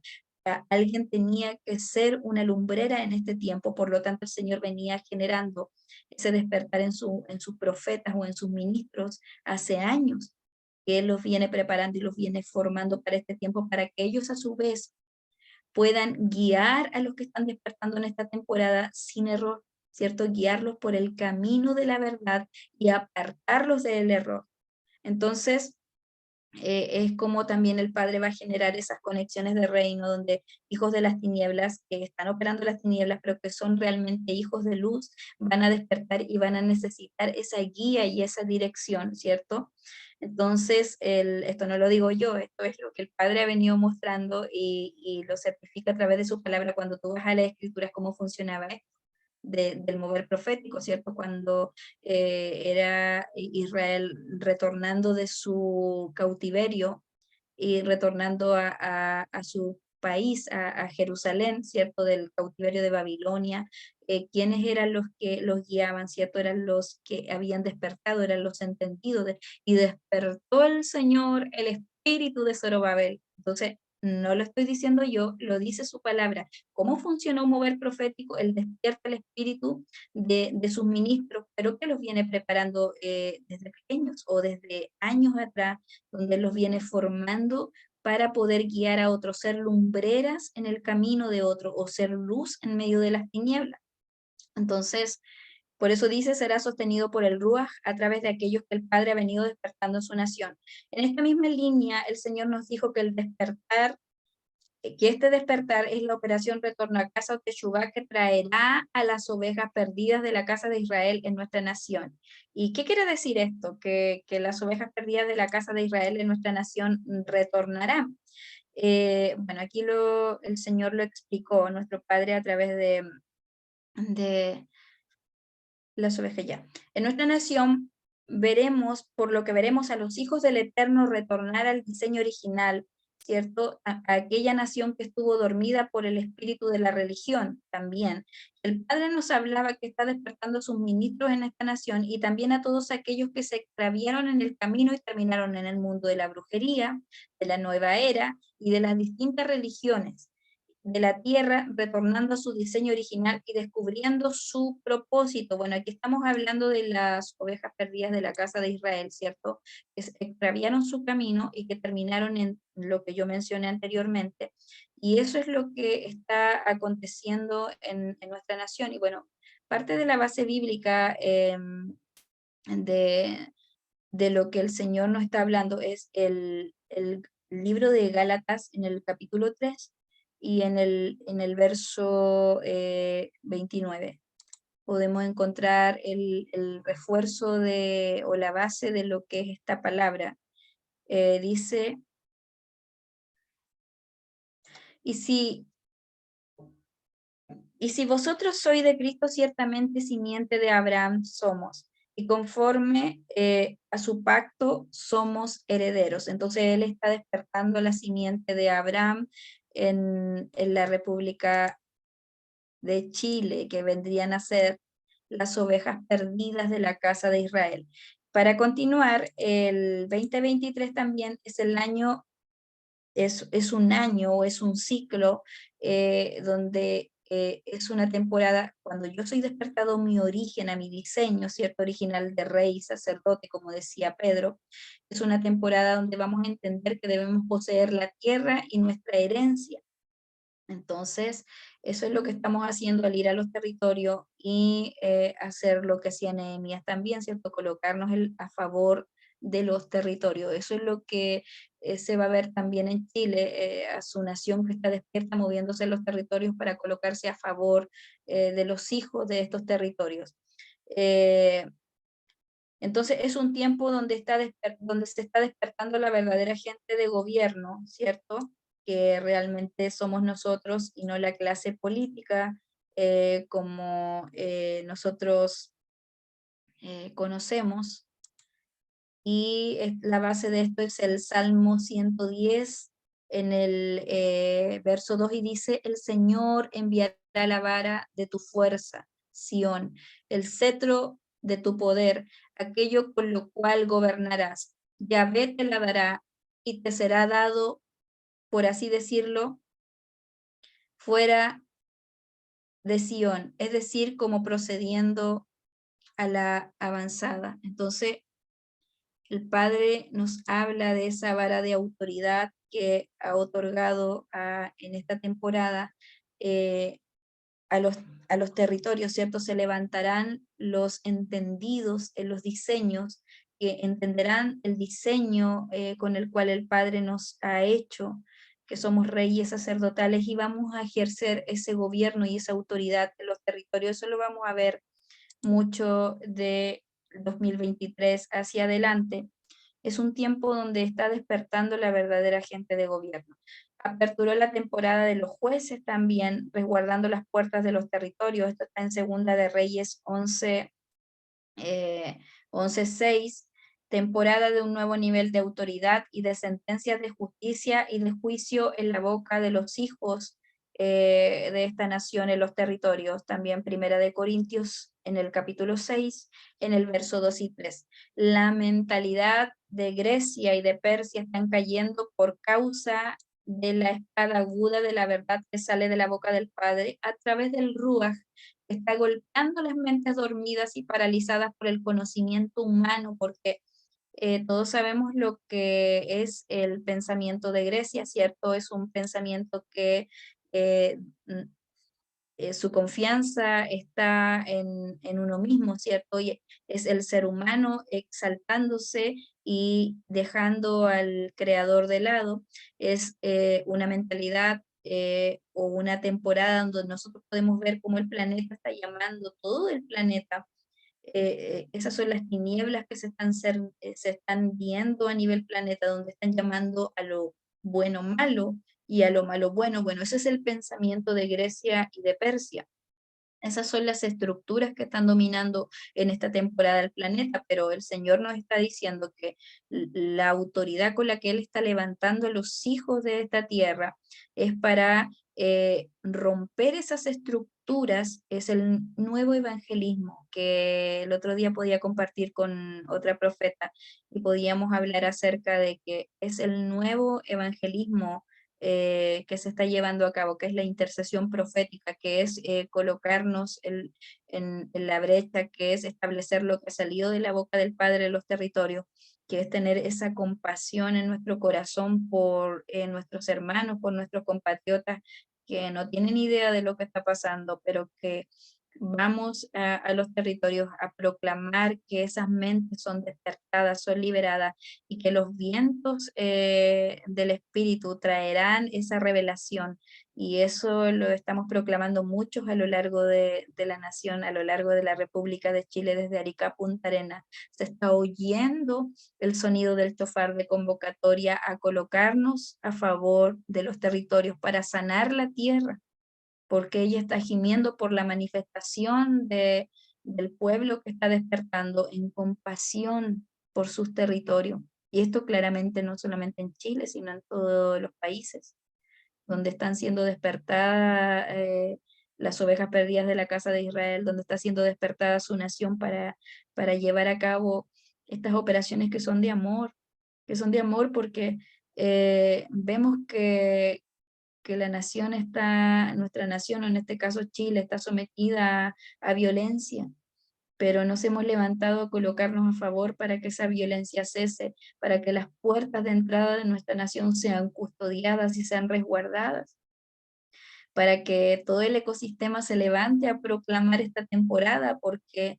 Alguien tenía que ser una lumbrera en este tiempo, por lo tanto el Señor venía generando ese despertar en sus profetas o en sus ministros hace años, que Él los viene preparando y los viene formando para este tiempo, para que ellos a su vez puedan guiar a los que están despertando en esta temporada sin error, ¿cierto? Guiarlos por el camino de la verdad y apartarlos del error. Entonces, es como también el Padre va a generar esas conexiones de reino donde hijos de las tinieblas que están operando las tinieblas, pero que son realmente hijos de luz, van a despertar y van a necesitar esa guía y esa dirección, ¿cierto? Entonces, esto no lo digo yo, esto es lo que el Padre ha venido mostrando y lo certifica a través de su palabra. Cuando tú vas a las escrituras, cómo funcionaba esto del mover profético, ¿cierto? Cuando era Israel retornando de su cautiverio y retornando a su país, a Jerusalén, ¿cierto? Del cautiverio de Babilonia, ¿quiénes eran los que los guiaban, ¿cierto? Eran los que habían despertado, eran los entendidos, y despertó el Señor el espíritu de Zorobabel. Entonces, no lo estoy diciendo yo, lo dice su palabra. ¿Cómo funciona un mover profético? Él despierta el espíritu de sus ministros, pero que los viene preparando desde pequeños o desde años atrás, donde los viene formando para poder guiar a otros, ser lumbreras en el camino de otro o ser luz en medio de las tinieblas. Entonces, por eso dice, será sostenido por el Ruach a través de aquellos que el Padre ha venido despertando en su nación. En esta misma línea, el Señor nos dijo que el despertar que este despertar es la operación Retorno a Casa o Teshuvá, que traerá a las ovejas perdidas de la casa de Israel en nuestra nación. ¿Y qué quiere decir esto? Que las ovejas perdidas de la casa de Israel en nuestra nación retornarán. Bueno, aquí el Señor lo explicó, nuestro Padre, a través de las ovejas ya. En nuestra nación veremos, por lo que veremos a los hijos del Eterno retornar al diseño original, ¿cierto? A aquella nación que estuvo dormida por el espíritu de la religión también. El Padre nos hablaba que está despertando a sus ministros en esta nación y también a todos aquellos que se extraviaron en el camino y terminaron en el mundo de la brujería, de la nueva era y de las distintas religiones de la tierra, retornando a su diseño original y descubriendo su propósito. Bueno, aquí estamos hablando de las ovejas perdidas de la casa de Israel, ¿cierto? Que extraviaron su camino y que terminaron en lo que yo mencioné anteriormente. Y eso es lo que está aconteciendo en nuestra nación. Y bueno, parte de la base bíblica de, de lo que el Señor nos está hablando es el libro de Gálatas en el capítulo 3 y en el verso 29. Podemos encontrar el refuerzo o la base de lo que es esta palabra. Dice, y si, y si vosotros sois de Cristo, ciertamente simiente de Abraham somos, y conforme a su pacto somos herederos. Entonces él está despertando la simiente de Abraham en la República de Chile, que vendrían a ser las ovejas perdidas de la casa de Israel. Para continuar, el 2023 también es el año, es un año o es un ciclo donde es una temporada, cuando yo soy despertado mi origen, a mi diseño, ¿cierto? Original de rey y sacerdote, como decía Pedro, es una temporada donde vamos a entender que debemos poseer la tierra y nuestra herencia. Entonces, eso es lo que estamos haciendo al ir a los territorios y hacer lo que hacía Nehemías también, ¿cierto? Colocarnos a favor de los territorios. Eso es lo que se va a ver también en Chile, a su nación que está despierta moviéndose en los territorios para colocarse a favor de los hijos de estos territorios. Eh, entonces es un tiempo donde, donde se está despertando la verdadera gente de gobierno, ¿cierto? Que realmente somos nosotros y no la clase política como nosotros conocemos. Y la base de esto es el Salmo 110 en el verso 2 y dice, el Señor enviará la vara de tu fuerza, Sión, el cetro de tu poder, aquello con lo cual gobernarás. Yahvé te la dará y te será dado, por así decirlo, fuera de Sión, es decir, como procediendo a la avanzada. Entonces, el Padre nos habla de esa vara de autoridad que ha otorgado en esta temporada eh, a a los territorios, ¿cierto? Se levantarán los entendidos en los diseños, que entenderán el diseño con el cual el Padre nos ha hecho, que somos reyes sacerdotales y vamos a ejercer ese gobierno y esa autoridad en los territorios. Eso lo vamos a ver mucho de 2023 hacia adelante. Es un tiempo donde está despertando la verdadera gente de gobierno. Aperturó la temporada de los jueces también, resguardando las puertas de los territorios. Esto está en Segunda de Reyes 11:6. Temporada de un nuevo nivel de autoridad y de sentencias de justicia y de juicio en la boca de los hijos de esta nación en los territorios. También Primera de Corintios en el capítulo 6, en el verso 2 y 3. La mentalidad de Grecia y de Persia están cayendo por causa de la espada aguda de la verdad que sale de la boca del Padre a través del Ruach, que está golpeando las mentes dormidas y paralizadas por el conocimiento humano, porque todos sabemos lo que es el pensamiento de Grecia, ¿cierto? Es un pensamiento que eh, su confianza está en uno mismo, ¿cierto? Y es el ser humano exaltándose y dejando al creador de lado. Es una mentalidad o una temporada donde nosotros podemos ver cómo el planeta está llamando, todo el planeta. Esas son las tinieblas que se están viendo a nivel planeta, donde están llamando a lo bueno malo y a lo malo bueno. Bueno, ese es el pensamiento de Grecia y de Persia. Esas son las estructuras que están dominando en esta temporada el planeta, pero el Señor nos está diciendo que la autoridad con la que Él está levantando a los hijos de esta tierra es para romper esas estructuras, es el nuevo evangelismo que el otro día podía compartir con otra profeta y podíamos hablar acerca de que es el nuevo evangelismo que se está llevando a cabo, que es la intercesión profética, que es colocarnos en la brecha, que es establecer lo que ha salido de la boca del Padre de los territorios, que es tener esa compasión en nuestro corazón por nuestros hermanos, por nuestros compatriotas que no tienen idea de lo que está pasando, pero que vamos a los territorios a proclamar que esas mentes son despertadas, son liberadas y que los vientos del Espíritu traerán esa revelación. Y eso lo estamos proclamando muchos a lo largo de la nación, a lo largo de la República de Chile, desde Arica a Punta Arenas. Se está oyendo el sonido del chofar de convocatoria a colocarnos a favor de los territorios para sanar la tierra, porque ella está gimiendo por la manifestación del pueblo que está despertando en compasión por sus territorios. Y esto claramente no solamente en Chile, sino en todos los países, donde están siendo despertadas las ovejas perdidas de la casa de Israel, donde está siendo despertada su nación para llevar a cabo estas operaciones que son de amor porque vemos que la nación está, nuestra nación, o en este caso Chile, está sometida a violencia, pero nos hemos levantado a colocarnos a favor para que esa violencia cese, para que las puertas de entrada de nuestra nación sean custodiadas y sean resguardadas, para que todo el ecosistema se levante a proclamar esta temporada, porque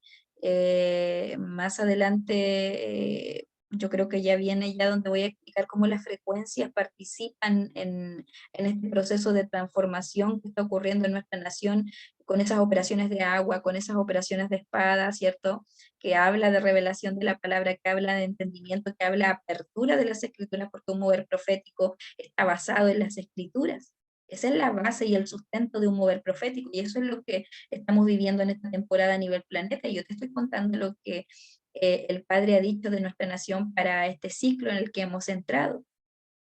más adelante yo creo que ya viene ya donde voy a explicar cómo las frecuencias participan en este proceso de transformación que está ocurriendo en nuestra nación con esas operaciones de agua, con esas operaciones de espada, ¿cierto? Que habla de revelación de la palabra, que habla de entendimiento, que habla de apertura de las escrituras, porque un mover profético está basado en las escrituras. Esa es la base y el sustento de un mover profético, y eso es lo que estamos viviendo en esta temporada a nivel planeta. Yo te estoy contando lo que el Padre ha dicho de nuestra nación para este ciclo en el que hemos entrado.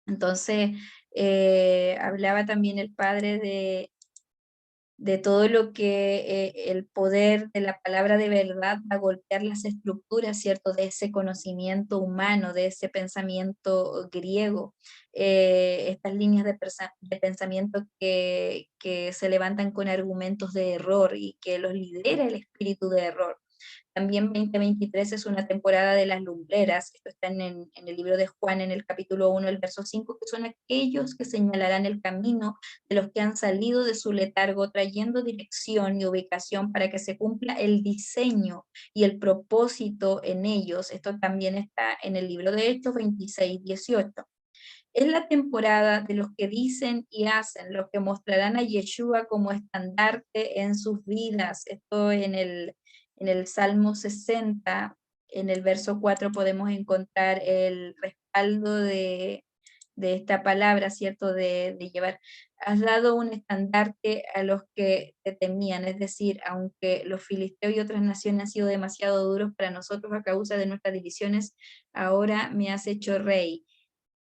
Entonces, hablaba también el Padre de todo lo que el poder de la palabra de verdad va a golpear las estructuras, ¿cierto? De ese conocimiento humano, de ese pensamiento griego, estas líneas de pensamiento que se levantan con argumentos de error y que los lidera el espíritu de error. También 2023 es una temporada de las lumbreras, esto está en el libro de Juan, en el capítulo 1, el verso 5, que son aquellos que señalarán el camino de los que han salido de su letargo, trayendo dirección y ubicación para que se cumpla el diseño y el propósito en ellos. Esto también está en el libro de Hechos 26-18. Es la temporada de los que dicen y hacen, los que mostrarán a Yeshua como estandarte en sus vidas. Esto en el Salmo 60, en el verso 4 podemos encontrar el respaldo de esta palabra, ¿cierto? De llevar, has dado un estandarte a los que te temían, es decir, aunque los filisteos y otras naciones han sido demasiado duros para nosotros a causa de nuestras divisiones, ahora me has hecho rey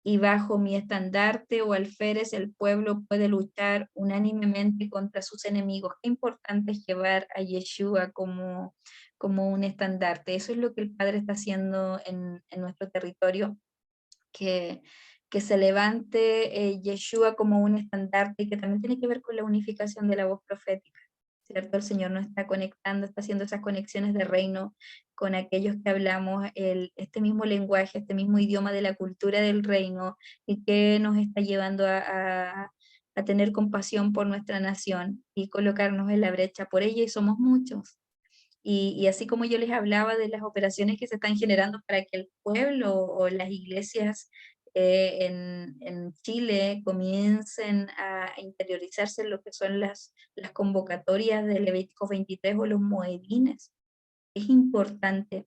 y bajo mi estandarte o alférez el pueblo puede luchar unánimemente contra sus enemigos. Qué importante es llevar a Yeshua como un estandarte. Eso es lo que el Padre está haciendo en nuestro territorio, que, que se levante Yeshua como un estandarte y que también tiene que ver con la unificación de la voz profética. ¿Cierto? El Señor nos está conectando, está haciendo esas conexiones de reino con aquellos que hablamos este mismo lenguaje, este mismo idioma de la cultura del reino y que nos está llevando a tener compasión por nuestra nación y colocarnos en la brecha por ella y somos muchos. Y así como yo les hablaba de las operaciones que se están generando para que el pueblo o las iglesias en Chile comiencen a interiorizarse lo que son las convocatorias de Levítico 23 o los moedines. Es importante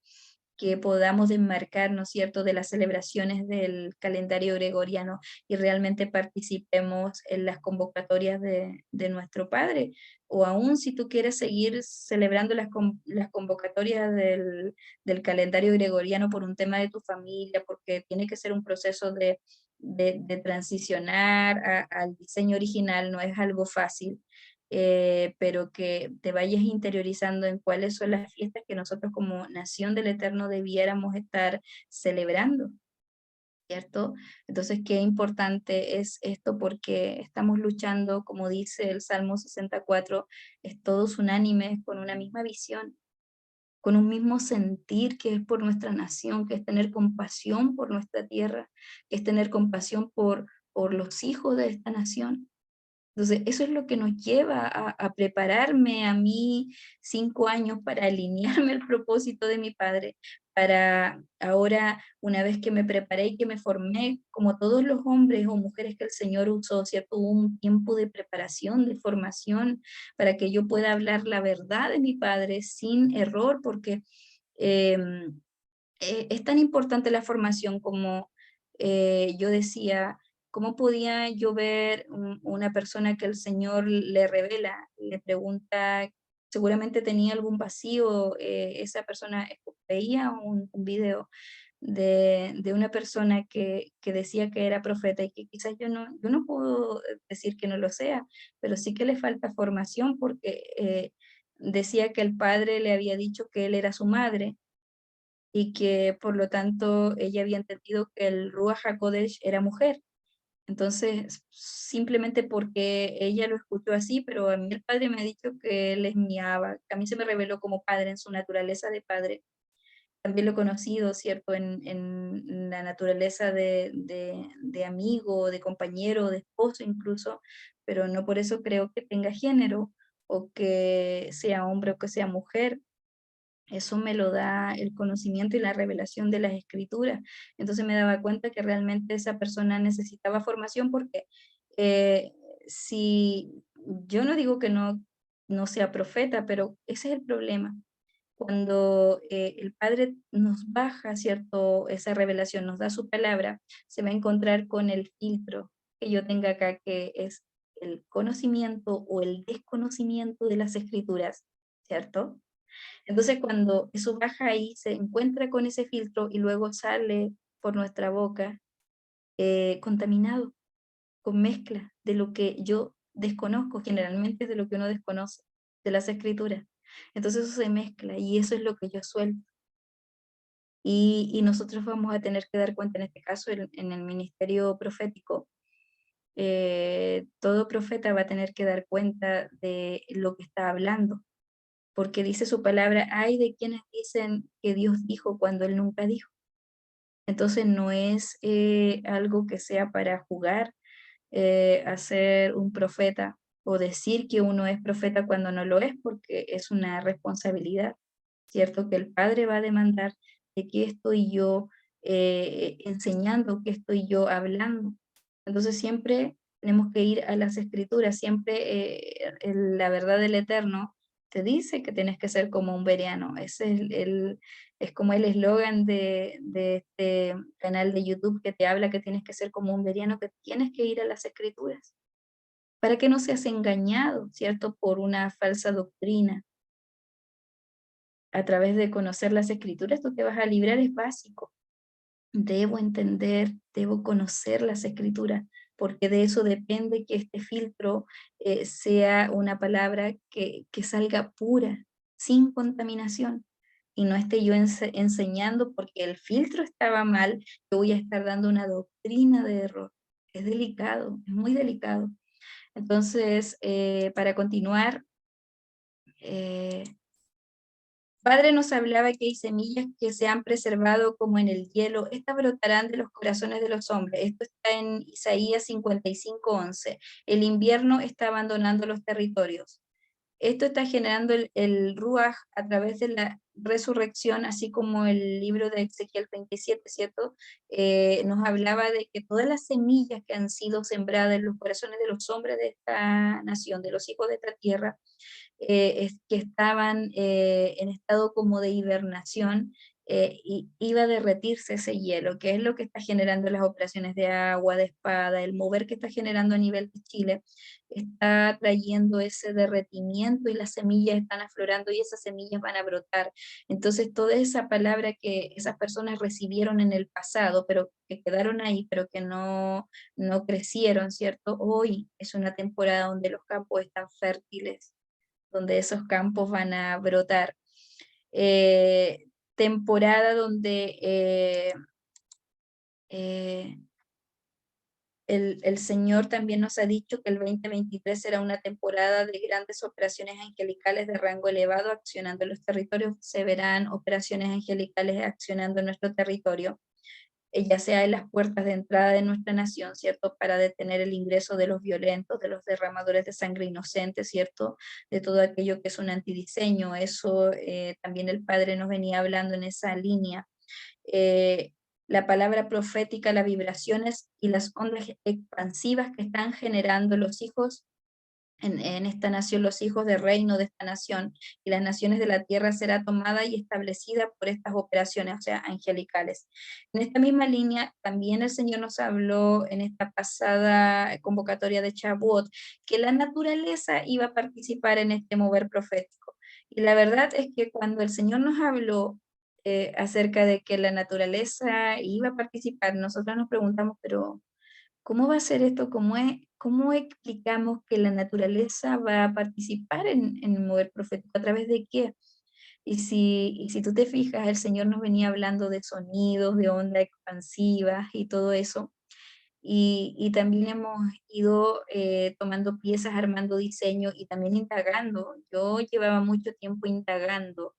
que podamos desmarcar, ¿no es cierto?, de las celebraciones del calendario gregoriano y realmente participemos en las convocatorias de nuestro Padre. O aún si tú quieres seguir celebrando las convocatorias del calendario gregoriano por un tema de tu familia, porque tiene que ser un proceso de transicionar al diseño original, no es algo fácil. Pero que te vayas interiorizando en cuáles son las fiestas que nosotros como nación del Eterno debiéramos estar celebrando, ¿cierto? Entonces, qué importante es esto porque estamos luchando, como dice el Salmo 64, es todos unánimes con una misma visión, con un mismo sentir que es por nuestra nación, que es tener compasión por nuestra tierra, que es tener compasión por los hijos de esta nación. Entonces, eso es lo que nos lleva a prepararme a mí 5 años para alinearme al propósito de mi padre, para ahora, una vez que me preparé y que me formé, como todos los hombres o mujeres que el Señor usó, ¿cierto? Hubo un tiempo de preparación, de formación, para que yo pueda hablar la verdad de mi padre sin error, porque es tan importante la formación como yo decía, ¿cómo podía yo ver una persona que el Señor le revela, le pregunta, seguramente tenía algún vacío, esa persona veía un video de una persona que decía que era profeta y que quizás yo no puedo decir que no lo sea, pero sí que le falta formación porque decía que el padre le había dicho que él era su madre y que por lo tanto ella había entendido que el Ruach HaKodesh era mujer. Entonces, simplemente porque ella lo escuchó así, pero a mí el padre me ha dicho que él es mi Abba, a mí se me reveló como padre en su naturaleza de padre. También lo he conocido, ¿cierto?, en la naturaleza de amigo, de compañero, de esposo incluso, pero no por eso creo que tenga género o que sea hombre o que sea mujer. Eso me lo da el conocimiento y la revelación de las escrituras. Entonces me daba cuenta que realmente esa persona necesitaba formación porque eh, si yo no digo que no sea profeta, pero ese es el problema. Cuando el Padre nos baja, ¿cierto? Esa revelación, nos da su palabra, se va a encontrar con el filtro que yo tenga acá, que es el conocimiento o el desconocimiento de las escrituras, ¿cierto? Entonces, cuando eso baja ahí, se encuentra con ese filtro y luego sale por nuestra boca contaminado, con mezcla de lo que yo desconozco, generalmente es de lo que uno desconoce, de las escrituras. Entonces eso se mezcla y eso es lo que yo suelto. Y nosotros vamos a tener que dar cuenta, en este caso, en el ministerio profético, todo profeta va a tener que dar cuenta de lo que está hablando porque dice su palabra, hay de quienes dicen que Dios dijo cuando Él nunca dijo. Entonces no es algo que sea para jugar, a ser un profeta o decir que uno es profeta cuando no lo es, porque es una responsabilidad, ¿cierto? Que el Padre va a demandar de qué estoy yo enseñando, qué estoy yo hablando. Entonces siempre tenemos que ir a las escrituras, siempre la verdad del Eterno te dice que tienes que ser como un bereano. Ese es es como el eslogan de este canal de YouTube que te habla que tienes que ser como un bereano, que tienes que ir a las escrituras, para que no seas engañado, ¿cierto? Por una falsa doctrina. A través de conocer las escrituras, tú te vas a librar, es básico. Debo entender, debo conocer las escrituras, porque de eso depende que este filtro sea una palabra que salga pura, sin contaminación, y no esté yo enseñando porque el filtro estaba mal, yo voy a estar dando una doctrina de error. Es delicado, es muy delicado. Entonces, para continuar, eh, Padre nos hablaba que hay semillas que se han preservado como en el hielo, estas brotarán de los corazones de los hombres. Esto está en Isaías 55:11. El invierno está abandonando los territorios. Esto está generando el ruaj a través de resurrección, así como el libro de Ezequiel 37, ¿cierto? Nos hablaba de que todas las semillas que han sido sembradas en los corazones de los hombres de esta nación, de los hijos de esta tierra, que estaban en estado como de hibernación, y iba a derretirse ese hielo, que es lo que está generando las operaciones de agua, de espada, el mover que está generando a nivel de Chile, está trayendo ese derretimiento y las semillas están aflorando y esas semillas van a brotar. Entonces, toda esa palabra que esas personas recibieron en el pasado, pero que quedaron ahí, pero que no crecieron, ¿cierto? Hoy es una temporada donde los campos están fértiles, donde esos campos van a brotar. Temporada donde eh, el Señor también nos ha dicho que el 2023 será una temporada de grandes operaciones angelicales de rango elevado accionando en los territorios. Se verán operaciones angelicales accionando en nuestro territorio, ya sea en las puertas de entrada de nuestra nación, ¿cierto? Para detener el ingreso de los violentos, de los derramadores de sangre inocente, ¿cierto? De todo aquello que es un antidiseño. Eso también el Padre nos venía hablando en esa línea. eh, la palabra profética, las vibraciones y las ondas expansivas que están generando los hijos en esta nación, los hijos de reino de esta nación, y las naciones de la tierra será tomada y establecida por estas operaciones, o sea, angelicales. En esta misma línea, también el Señor nos habló en esta pasada convocatoria de Shavuot, que la naturaleza iba a participar en este mover profético. Y la verdad es que cuando el Señor nos habló acerca de que la naturaleza iba a participar, nosotros nos preguntamos, pero ¿cómo va a ser esto? ¿Cómo explicamos que la naturaleza va a participar en el mover profético? ¿A través de qué? Y si tú te fijas, el Señor nos venía hablando de sonidos, de ondas expansivas y todo eso. Y también hemos ido tomando piezas, armando diseño y también indagando. Yo llevaba mucho tiempo indagando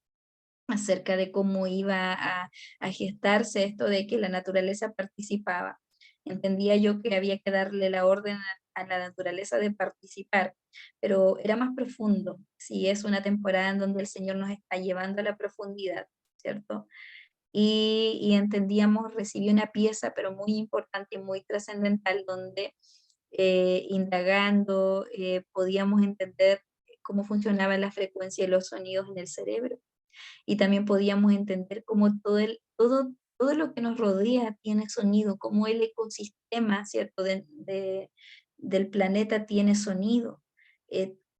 acerca de cómo iba a gestarse esto de que la naturaleza participaba. Entendía yo que había que darle la orden a la naturaleza de participar, pero era más profundo. Sí, es una temporada en donde el Señor nos está llevando a la profundidad, ¿cierto? Y entendíamos, recibí una pieza, pero muy importante y muy trascendental, donde indagando podíamos entender cómo funcionaba la frecuencia de los sonidos en el cerebro, y también podíamos entender cómo todo lo que nos rodea tiene sonido, cómo el ecosistema, ¿cierto?, del planeta tiene sonido.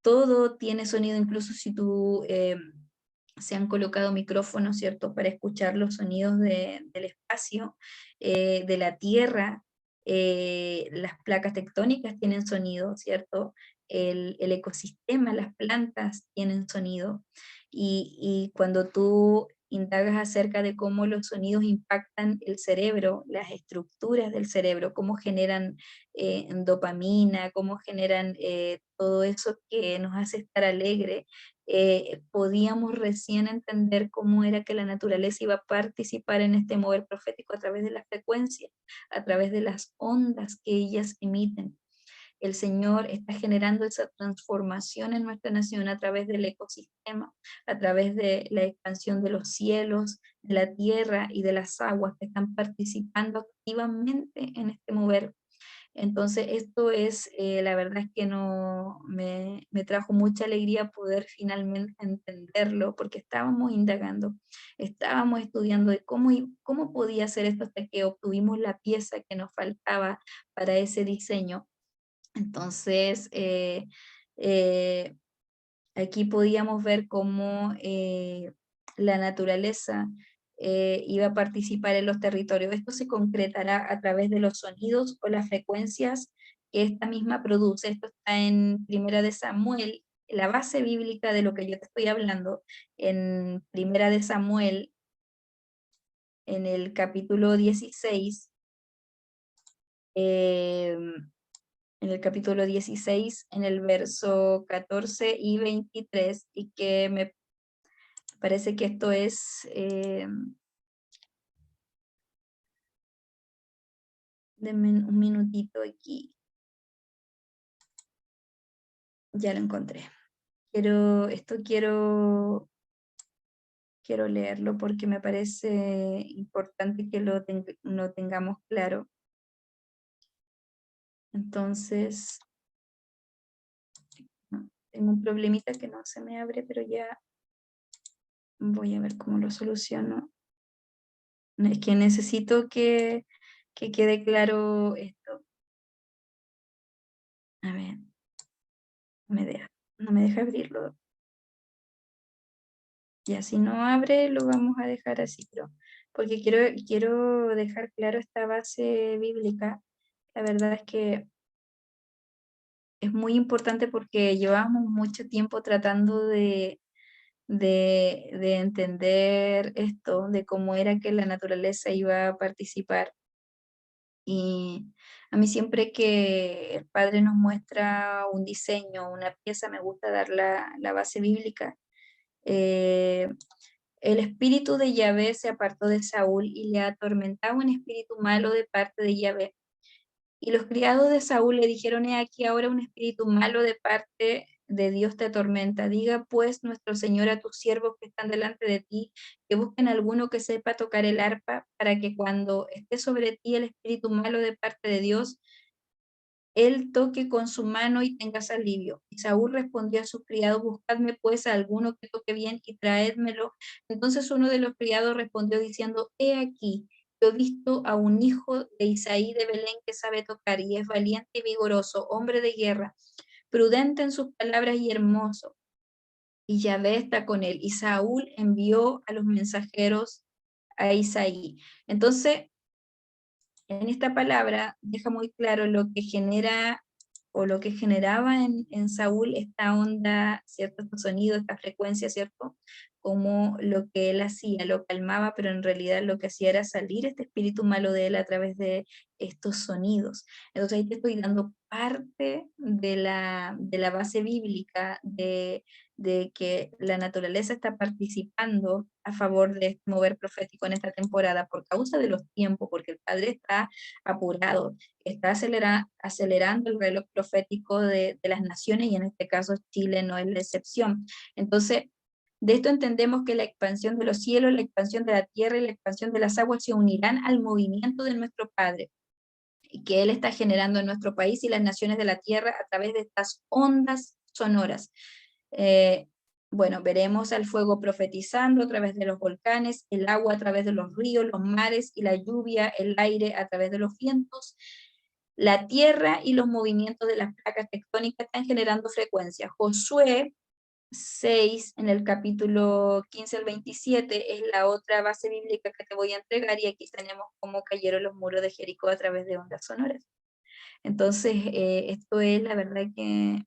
Todo tiene sonido, incluso si tú se han colocado micrófonos, ¿cierto?, para escuchar los sonidos del espacio, de la Tierra. Las placas tectónicas tienen sonido, ¿cierto? El ecosistema, las plantas tienen sonido. Y cuando tú indagas acerca de cómo los sonidos impactan el cerebro, las estructuras del cerebro, cómo generan dopamina, cómo generan todo eso que nos hace estar alegre, podíamos recién entender cómo era que la naturaleza iba a participar en este mover profético a través de la frecuencia, a través de las ondas que ellas emiten. El Señor está generando esa transformación en nuestra nación a través del ecosistema, a través de la expansión de los cielos, de la tierra y de las aguas que están participando activamente en este mover. Entonces, esto es, la verdad es que no me trajo mucha alegría poder finalmente entenderlo, porque estábamos indagando, estábamos estudiando de cómo podía ser esto hasta que obtuvimos la pieza que nos faltaba para ese diseño. Entonces, eh, aquí podíamos ver cómo la naturaleza iba a participar en los territorios. Esto se concretará a través de los sonidos o las frecuencias que esta misma produce. Esto está en Primera de Samuel, la base bíblica de lo que yo te estoy hablando, en Primera de Samuel, en el capítulo 16. En el capítulo 16, en el verso 14 y 23, y que me parece que esto es, denme un minutito aquí, ya lo encontré. Quiero quiero leerlo porque me parece importante que lo tengamos claro. Entonces, no, tengo un problemita que no se me abre, pero ya voy a ver cómo lo soluciono. Es que necesito que quede claro esto. A ver, no me deja abrirlo. Ya, si no abre, lo vamos a dejar así, pero porque quiero dejar claro esta base bíblica. La verdad es que es muy importante porque llevamos mucho tiempo tratando de entender esto, de cómo era que la naturaleza iba a participar. Y a mí siempre que el Padre nos muestra un diseño, una pieza, me gusta dar la base bíblica. Eh, el espíritu de Yahvé se apartó de Saúl y le atormentaba un espíritu malo de parte de Yahvé. Y los criados de Saúl le dijeron: He aquí ahora un espíritu malo de parte de Dios te atormenta. Diga pues nuestro Señor a tus siervos que están delante de ti, que busquen alguno que sepa tocar el arpa, para que cuando esté sobre ti el espíritu malo de parte de Dios, él toque con su mano y tengas alivio. Y Saúl respondió a sus criados: Buscadme pues a alguno que toque bien y traédmelo. Entonces uno de los criados respondió diciendo: He aquí, yo he visto a un hijo de Isaí de Belén que sabe tocar y es valiente y vigoroso, hombre de guerra, prudente en sus palabras y hermoso. Y Yahvé está con él. Y Saúl envió a los mensajeros a Isaí. Entonces, en esta palabra deja muy claro lo que genera o lo que generaba en Saúl esta onda, ¿cierto? Estos sonidos, esta frecuencia, ¿cierto? Como lo que él hacía, lo calmaba, pero en realidad lo que hacía era salir este espíritu malo de él a través de estos sonidos. Entonces ahí te estoy dando parte de la base bíblica de que la naturaleza está participando a favor de este mover profético en esta temporada por causa de los tiempos, porque el Padre está apurado, está acelerando el reloj profético de las naciones y en este caso Chile no es la excepción. Entonces, de esto entendemos que la expansión de los cielos, la expansión de la tierra y la expansión de las aguas se unirán al movimiento de nuestro Padre y que Él está generando en nuestro país y las naciones de la tierra a través de estas ondas sonoras. Eh, bueno, veremos al fuego profetizando a través de los volcanes, el agua a través de los ríos, los mares y la lluvia, el aire a través de los vientos. La tierra y los movimientos de las placas tectónicas están generando frecuencia. Josué 6, en el capítulo 15 al 27, es la otra base bíblica que te voy a entregar y aquí tenemos cómo cayeron los muros de Jericó a través de ondas sonoras. Entonces, esto es la verdad que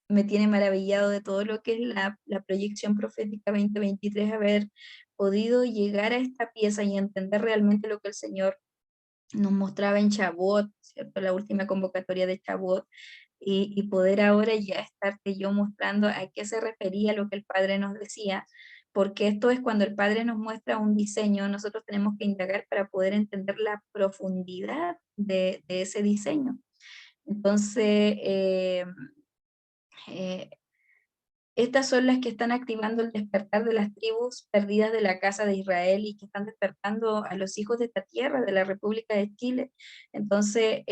me tiene maravillado de todo lo que es la proyección profética 2023, haber podido llegar a esta pieza y entender realmente lo que el Señor nos mostraba en Chabot, ¿cierto? La última convocatoria de Chabot, y poder ahora ya estarte yo mostrando a qué se refería lo que el Padre nos decía, porque esto es cuando el Padre nos muestra un diseño, nosotros tenemos que indagar para poder entender la profundidad de ese diseño. Entonces, eh, estas son las que están activando el despertar de las tribus perdidas de la casa de Israel y que están despertando a los hijos de esta tierra, de la República de Chile. Entonces,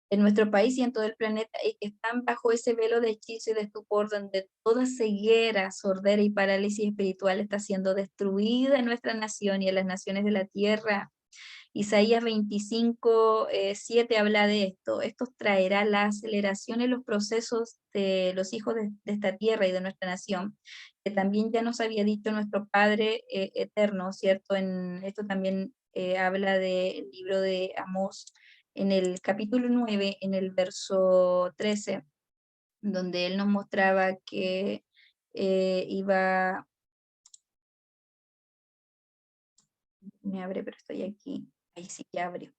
en nuestro país y en todo el planeta, y que están bajo ese velo de hechizo y de estupor, donde toda ceguera, sordera y parálisis espiritual está siendo destruida en nuestra nación y en las naciones de la tierra. Isaías 25, 7 habla de esto. Esto traerá la aceleración en los procesos de los hijos de esta tierra y de nuestra nación, que también ya nos había dicho nuestro Padre eterno, ¿cierto? En esto también habla del libro de Amós, en el capítulo 9, en el verso 13, donde él nos mostraba que iba, me abre, pero estoy aquí, ahí sí que abre.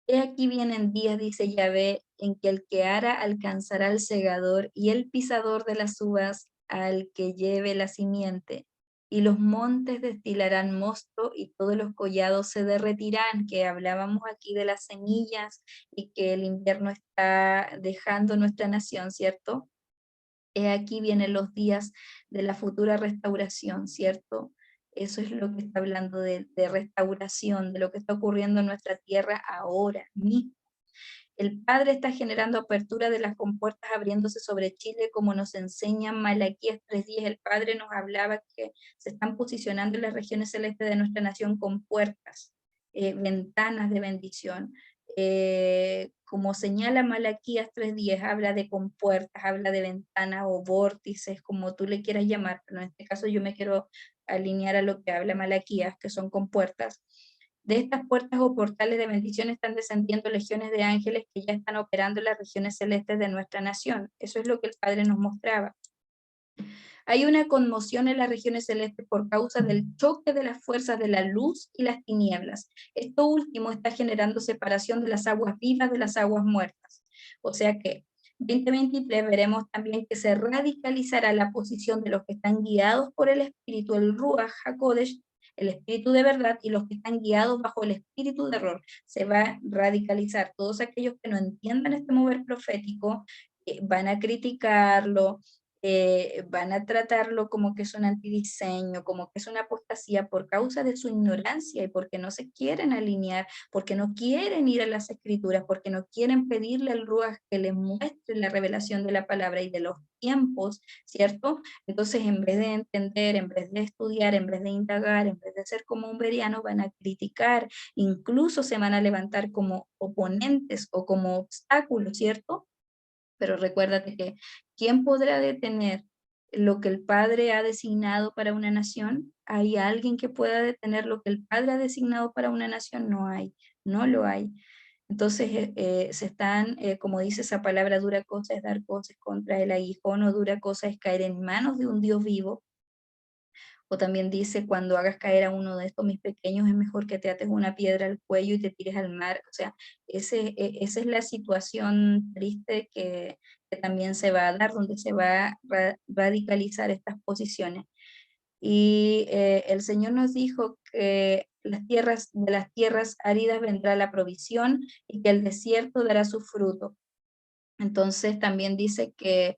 He aquí vienen días, dice Yahvé, en que el que ara alcanzará al segador y el pisador de las uvas al que lleve la simiente. Y los montes destilarán mosto y todos los collados se derretirán, que hablábamos aquí de las semillas y que el invierno está dejando nuestra nación, ¿cierto? He aquí vienen los días de la futura restauración, ¿cierto? Eso es lo que está hablando de restauración, de lo que está ocurriendo en nuestra tierra ahora mismo. El Padre está generando apertura de las compuertas abriéndose sobre Chile, como nos enseña Malaquías 3:10. El Padre nos hablaba que se están posicionando en las regiones celestes de nuestra nación con puertas, ventanas de bendición. Como señala Malaquías 3:10, habla de compuertas, habla de ventanas o vórtices, como tú le quieras llamar, pero en este caso yo me quiero alinear a lo que habla Malaquías, que son compuertas. De estas puertas o portales de bendición están descendiendo legiones de ángeles que ya están operando en las regiones celestes de nuestra nación. Eso es lo que el Padre nos mostraba. Hay una conmoción en las regiones celestes por causa del choque de las fuerzas de la luz y las tinieblas. Esto último está generando separación de las aguas vivas de las aguas muertas. O sea que 2023 veremos también que se radicalizará la posición de los que están guiados por el Espíritu, el Ruach HaKodesh, el Espíritu de verdad, y los que están guiados bajo el Espíritu de error. Se va a radicalizar. Todos aquellos que no entiendan este mover profético van a criticarlo, van a tratarlo como que es un antidiseño, como que es una apostasía por causa de su ignorancia y porque no se quieren alinear, porque no quieren ir a las escrituras, porque no quieren pedirle al Ruach que les muestre la revelación de la palabra y de los tiempos, ¿cierto? Entonces, en vez de entender, en vez de estudiar, en vez de indagar, en vez de ser como un veriano, van a criticar, incluso se van a levantar como oponentes o como obstáculos, ¿cierto? Pero recuérdate que ¿quién podrá detener lo que el Padre ha designado para una nación? ¿Hay alguien que pueda detener lo que el Padre ha designado para una nación? No hay, no lo hay. Entonces se están, como dice esa palabra, dura cosa es dar cosas contra el aguijón, o dura cosa es caer en manos de un Dios vivo. O también dice, cuando hagas caer a uno de estos mis pequeños, es mejor que te ates una piedra al cuello y te tires al mar. O sea, esa es la situación triste que también se va a dar, donde se va a radicalizar estas posiciones. Y el Señor nos dijo que de las tierras áridas vendrá la provisión y que el desierto dará su fruto. Entonces también dice que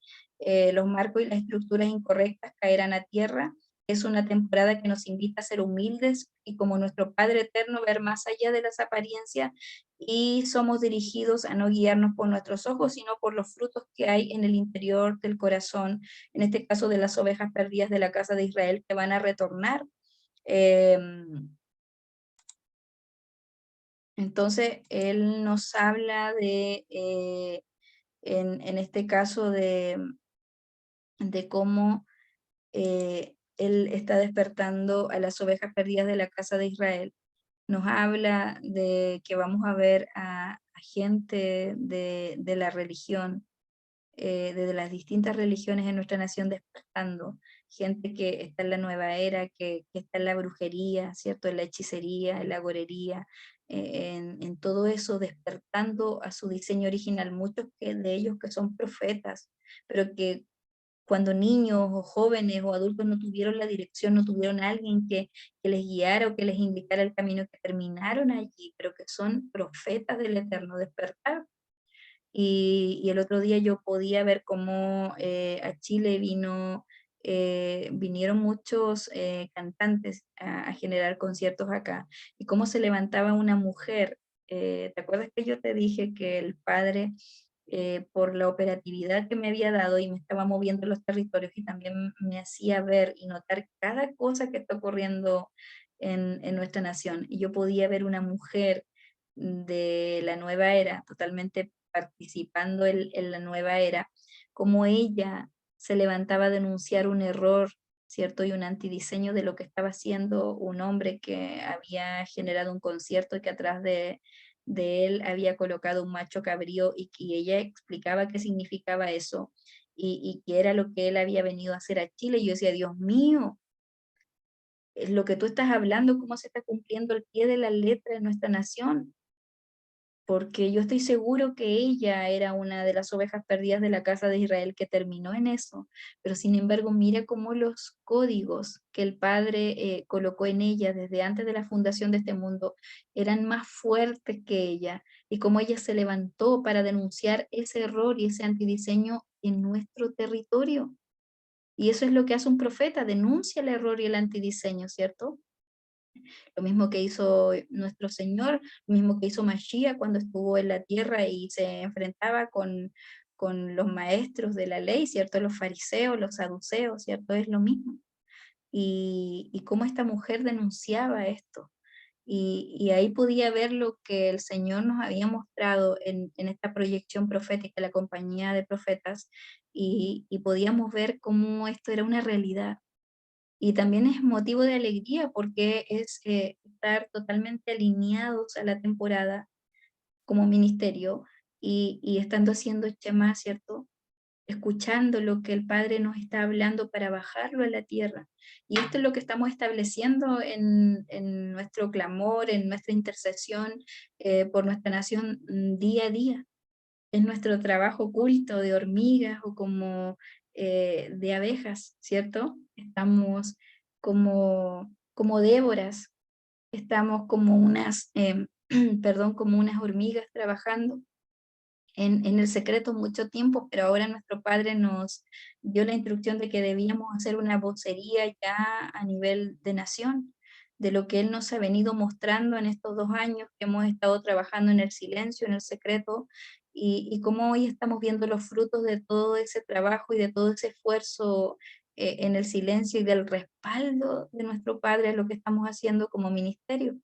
los marcos y las estructuras incorrectas caerán a tierra. Es una temporada que nos invita a ser humildes y como nuestro Padre Eterno ver más allá de las apariencias, y somos dirigidos a no guiarnos por nuestros ojos, sino por los frutos que hay en el interior del corazón, en este caso de las ovejas perdidas de la casa de Israel que van a retornar. Entonces, Él nos habla en este caso de cómo Él está despertando a las ovejas perdidas de la casa de Israel. Nos habla de que vamos a ver a gente de la religión, de las distintas religiones en nuestra nación despertando, gente que está en la nueva era, que está en la brujería, ¿cierto? En la hechicería, en la agorería, en todo eso despertando a su diseño original, muchos de ellos que son profetas, pero que cuando niños o jóvenes o adultos no tuvieron la dirección, no tuvieron a alguien que les guiara o que les indicara el camino, que terminaron allí, pero que son profetas del eterno despertar. Y el otro día yo podía ver cómo a Chile vinieron muchos cantantes a generar conciertos acá, y cómo se levantaba una mujer. ¿Te acuerdas que yo te dije que el padre, por la operatividad que me había dado y me estaba moviendo los territorios y también me hacía ver y notar cada cosa que está ocurriendo en nuestra nación? Y yo podía ver una mujer de la nueva era, totalmente participando en la nueva era, como ella se levantaba a denunciar un error, ¿cierto? Y un antidiseño de lo que estaba haciendo un hombre que había generado un concierto y que atrás de él había colocado un macho cabrío, y ella explicaba qué significaba eso y qué era lo que él había venido a hacer a Chile. Y yo decía, Dios mío, es lo que tú estás hablando, cómo se está cumpliendo el pie de la letra de nuestra nación. porque yo estoy seguro que ella era una de las ovejas perdidas de la casa de Israel que terminó en eso, pero sin embargo, mira cómo los códigos que el Padre colocó en ella desde antes de la fundación de este mundo eran más fuertes que ella, y cómo ella se levantó para denunciar ese error y ese antidiseño en nuestro territorio. Y eso es lo que hace un profeta, denuncia el error y el antidiseño, ¿cierto? Lo mismo que hizo nuestro Señor, lo mismo que hizo Mashiach cuando estuvo en la tierra y se enfrentaba con los maestros de la ley, ¿cierto? Los fariseos, los saduceos, ¿cierto? Es lo mismo. Y cómo esta mujer denunciaba esto. Y ahí podía ver lo que el Señor nos había mostrado en esta proyección profética, la compañía de profetas, y podíamos ver cómo esto era una realidad. Y también es motivo de alegría porque es estar totalmente alineados a la temporada como ministerio y estando haciendo Shema, ¿cierto? Escuchando lo que el Padre nos está hablando para bajarlo a la tierra. Y esto es lo que estamos estableciendo en nuestro clamor, en nuestra intercesión por nuestra nación día a día. Es nuestro trabajo oculto de hormigas o como de abejas, ¿cierto? Estamos como Déboras, estamos como unas, perdón, como unas hormigas trabajando en el secreto mucho tiempo, pero ahora nuestro Padre nos dio la instrucción de que debíamos hacer una vocería ya a nivel de nación, de lo que Él nos ha venido mostrando en estos 2 años que hemos estado trabajando en el silencio, en el secreto, y cómo hoy estamos viendo los frutos de todo ese trabajo y de todo ese esfuerzo en el silencio y del respaldo de nuestro Padre a lo que estamos haciendo como ministerio.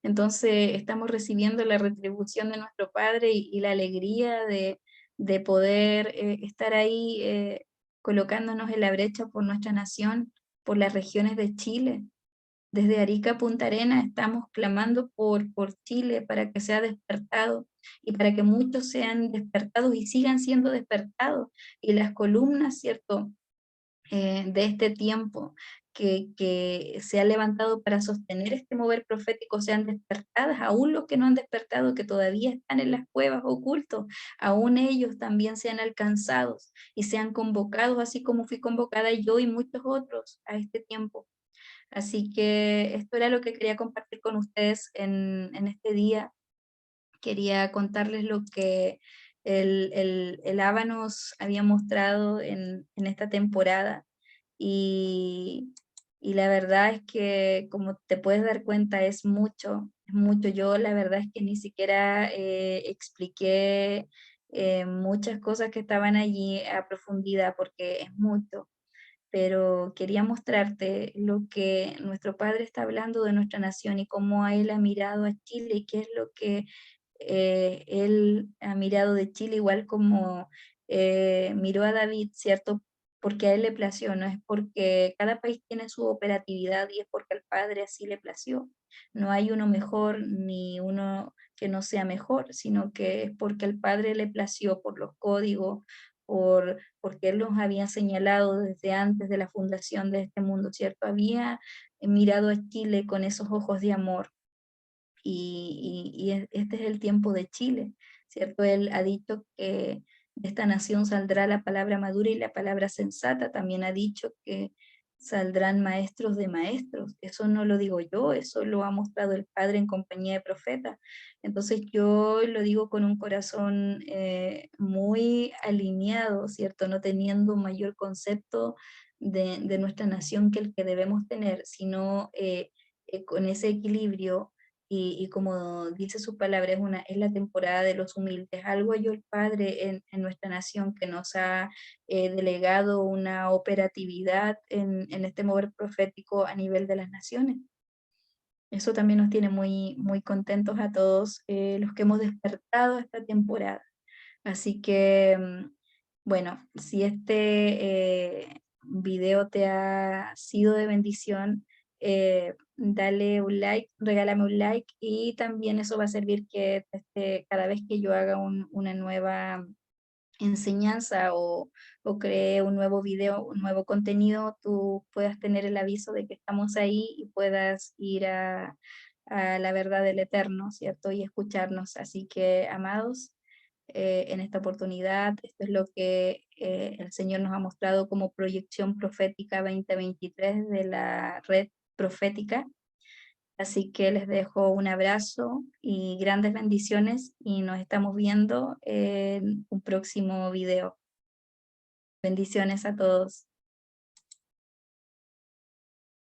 Entonces estamos recibiendo la retribución de nuestro Padre y la alegría de poder estar ahí colocándonos en la brecha por nuestra nación, por las regiones de Chile. Desde Arica a Punta Arenas estamos clamando por Chile para que sea despertado y para que muchos sean despertados y sigan siendo despertados. Y las columnas, ¿cierto? De este tiempo que se ha levantado para sostener este mover profético sean despertadas, aún los que no han despertado, que todavía están en las cuevas ocultos, aún ellos también sean alcanzados y sean convocados, así como fui convocada yo y muchos otros a este tiempo. Así que esto era lo que quería compartir con ustedes en este día. Quería contarles lo que el ABA nos había mostrado en esta temporada y, y la verdad es que, como te puedes dar cuenta, es mucho, es mucho. Yo la verdad es que ni siquiera expliqué muchas cosas que estaban allí a profundidad porque es mucho, pero quería mostrarte lo que nuestro Padre está hablando de nuestra nación y cómo Él ha mirado a Chile y qué es lo que Él ha mirado de Chile, igual como miró a David, ¿cierto? Porque a Él le plació, no es porque cada país tiene su operatividad y es porque al Padre así le plació. No hay uno mejor ni uno que no sea mejor, sino que es porque al Padre le plació por los códigos, porque Él los había señalado desde antes de la fundación de este mundo, ¿cierto? Había mirado a Chile con esos ojos de amor y este es el tiempo de Chile, ¿cierto? Él ha dicho que de esta nación saldrá la palabra madura y la palabra sensata. También ha dicho que saldrán maestros de maestros. Eso no lo digo yo, eso lo ha mostrado el Padre en compañía de profetas. Entonces yo lo digo con un corazón muy alineado, ¿cierto? No teniendo mayor concepto de nuestra nación que el que debemos tener, sino con ese equilibrio y como dice su palabra, es la temporada de los humildes. Algo halló el Padre en nuestra nación que nos ha delegado una operatividad en este mover profético a nivel de las naciones. Eso también nos tiene muy, muy contentos a todos los que hemos despertado esta temporada. Así que, bueno, si este video te ha sido de bendición, dale un like, regálame un like y también eso va a servir que cada vez que yo haga una nueva enseñanza o cree un nuevo video, un nuevo contenido, tú puedas tener el aviso de que estamos ahí y puedas ir a la verdad del Eterno, ¿cierto? Y escucharnos. Así que, amados, en esta oportunidad, esto es lo que el Señor nos ha mostrado como proyección profética 2023 de la red profética. Así que les dejo un abrazo y grandes bendiciones y nos estamos viendo en un próximo video. Bendiciones a todos.